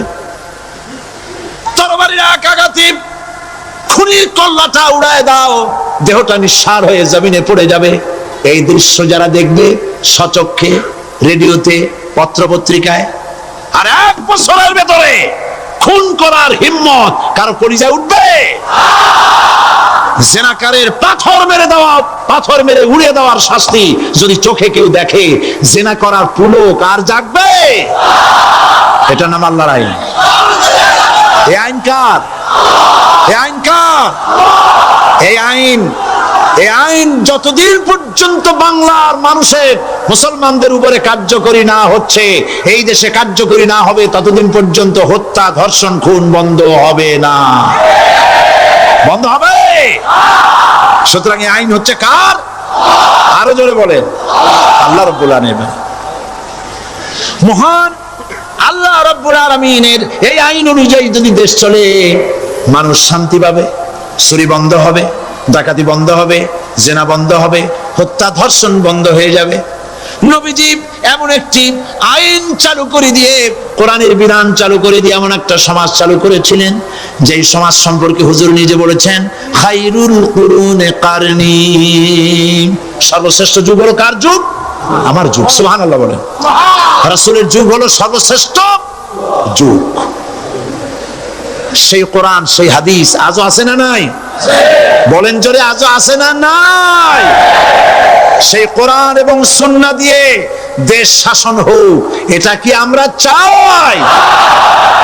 তরবারির আঘাতে খুনির কল্লাটা উড়ায় দাও, দেহটা নিঃসার হয়ে জমিনে পড়ে যাবে। এই দৃশ্য যারা দেখবে সচক্ষে, রেডিওতে, পত্র পত্রিকায়, আর 1 বছরের ভেতরে খুন করার হিম্মত কারো কলিজায় উঠবে? জেনাকারের পাথর মেরে দেওয়া, পাথর মেরে উড়িয়ে দেওয়ার শাস্তি যদি চোখে কেউ দেখে, জেনা করার পুলক আর জাগবে? এটা নাম আল্লাহর আইন। এই আইন কার? এই আইন কার? এই আইন যতদিন পর্যন্ত বাংলার মানুষের, মুসলমানদের উপরে কার্যকরী না হচ্ছে, এই দেশে কার্যকরী না হবে, ততদিন পর্যন্ত হত্যা, ধর্ষণ, খুন বন্ধ হবে না। বন্ধ হবে? সুতরাং এই আইন হচ্ছে কার? আরো জোরে বলেন, আল্লাহ রাব্বুল আলামিন। মহান আল্লাহ রাব্বুল আলামিনের এই আইন অনুযায়ী যদি দেশ চলে, মানুষ শান্তি পাবে, চুরি বন্ধ হবে, ডাকাতি বন্ধ হবে, জেনা বন্ধ হবে, হত্যা ধর্ষণ বন্ধ হয়ে যাবে। নবীজি এমন একটি আইন চালু করে দিয়ে, কোরআনের বিধান চালু করে দিয়ে এমন একটা সমাজ চালু করেছিলেন, যেই সমাজ সম্পর্কে হুজুর নিজে বলেছেন, খায়রুল কুরুনে কারনি, সর্বশ্রেষ্ঠ যুগ হলো কার যুগ? আমার যুগ। সুবহানাল্লাহ বলেন। রাসূলের যুগ হলো সর্বশ্রেষ্ঠ যুগ। সেই কোরআন, সেই হাদিস আজও আছে না নাই? বলেন জোরে, আজও আছে না নাই? সেই কোরআন এবং সুন্নাহ দিয়ে দেশ শাসন হোক, এটা কি আমরা চাই?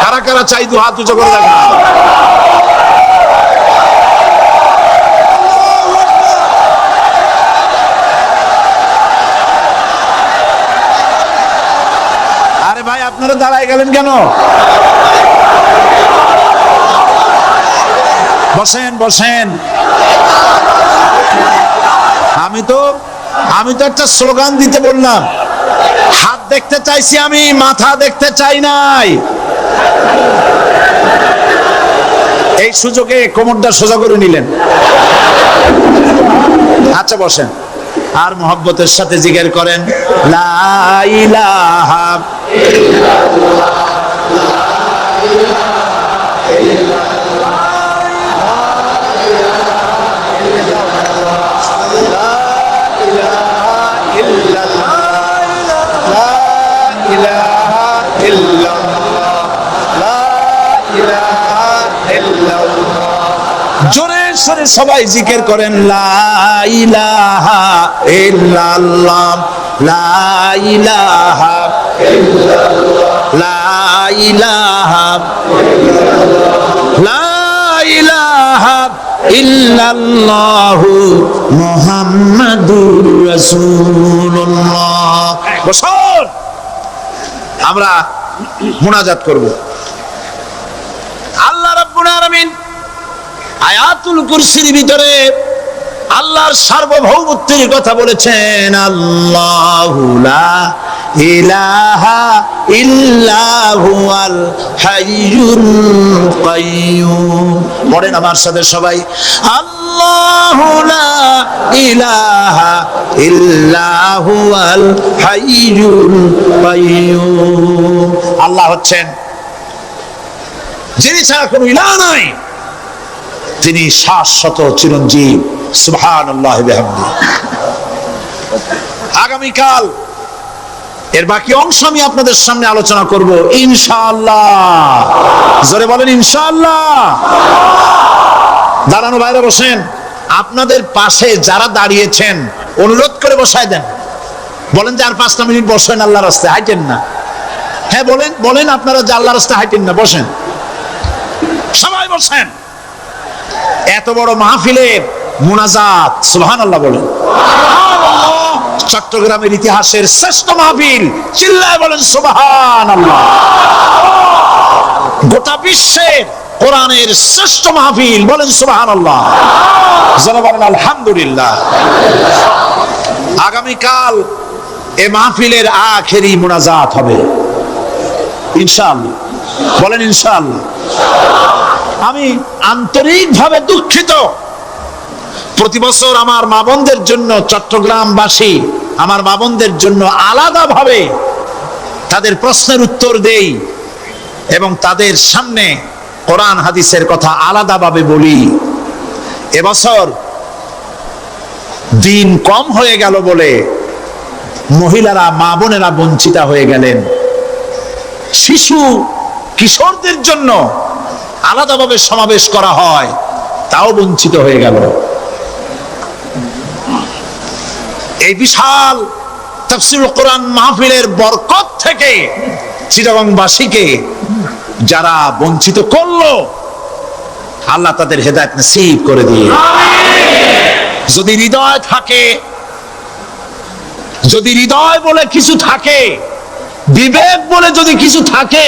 কারা কারা চাই? দু হাত উঁচু করে দেখা। আরে ভাই, আপনারা দাঁড়ায় গেলেন কেন? বসেন বসেন। আমি তো একটা স্লোগান দিতে বললাম, হাত দেখতে চাইছি আমি, মাথা দেখতে চাই নাই। এই সুযোগে কোমরটা সোজা করে নিলেন। আচ্ছা বসেন, আর মহব্বতের সাথে জিকির করেন, লা ইলাহা ইল্লাল্লাহ। জোরে সরে সবাই জিকির করেন লা ইলাহা ইল্লাল্লাহ, লা ইলাহা ইল্লাল্লাহ, লা ইলাহা ইল্লাল্লাহ, লা ইলাহা ইল্লাল্লাহু মুহাম্মাদুর রাসূলুল্লাহ। বসুন, আমরা মুনাজাত করব। আল্লাহ রাব্বুল আলামিন আয়াতুল কুরসির ভিতরে আল্লাহর সার্বভৌমত্বের কথা বলেছেন। আল্লাহু লা ইলাহা ইল্লা হুয়াল হাইয়ুল কাইয়্যুম। পড়েন আমার সাথে সবাই, আল্লাহু লা ইলাহা ইল্লা হুয়াল হাইয়ুল কাইয়্যুম। আল্লাহ হচ্ছেন যিনি ছাড়া কোনো ইলাহ নাই, তিনি শাশ্বত চিরঞ্জীব। সুবহানাল্লাহি ওয়া বিহামদিহি। আগামীকাল এর বাকি অংশ আমি আপনাদের সামনে আলোচনা করব ইনশাআল্লাহ। জোরে বলেন ইনশাআল্লাহ। দাঁড়ানো বাইরে বসেন, আপনাদের পাশে যারা দাঁড়িয়েছেন অনুরোধ করে বসায় দেন। বলেন যে আর 5টা মিনিট বসেন, আল্লাহর রাস্তায় হাঁটেন না। হ্যাঁ বলেন, বলেন আপনারা যে আল্লাহর রাস্তায় হাঁটেন না, বসেন, সবাই বসেন। এত বড় মাহফিলের মুনাজাত, সুবহানাল্লাহ বলেন। চট্টগ্রামের ইতিহাসের শ্রেষ্ঠ মাহফিল, চিল্লায় বলেন সুবহানাল্লাহ। গোটা বিশ্বের কোরআনের শ্রেষ্ঠ মাহফিল, বলেন সুবহানাল্লাহ। যারা বলেন আলহামদুলিল্লাহ। আগামীকাল এই মাহফিলের আখেরি মুনাজাত হবে ইনশাআল্লাহ। বলেন ইনশাআল্লাহ। আমি আন্তরিকভাবে দুঃখিত, প্রতি বছর আমার মা বোনদের জন্য, চট্টগ্রামবাসী আমার মা বোনদের জন্য আলাদাভাবে তাদের প্রশ্নের উত্তর দেই এবং তাদের সামনে কোরআন হাদিসের কথা আলাদাভাবে বলি। এবছর দিন কম হয়ে গেল বলে মহিলারা, মা বোনেরা বঞ্চিত হয়ে গেলেন। শিশু কিশোরদের জন্য আলাদাভাবে সমাবেশ করা হয়, তাও বঞ্চিত হয়ে গেল। এই বিশাল তাফসীরুল কোরআন মাহফিলের বরকত থেকে চিটাগংবাসীকে যারা বঞ্চিত করলো, আল্লাহ তাদের হেদায়েত নসিব করে দিয়ে। যদি হৃদয় থাকে, যদি হৃদয় বলে কিছু থাকে, বিবেক বলে যদি কিছু থাকে,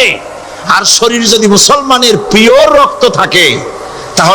আর শরীর যদি মুসলমানের পিওর রক্ত থাকে,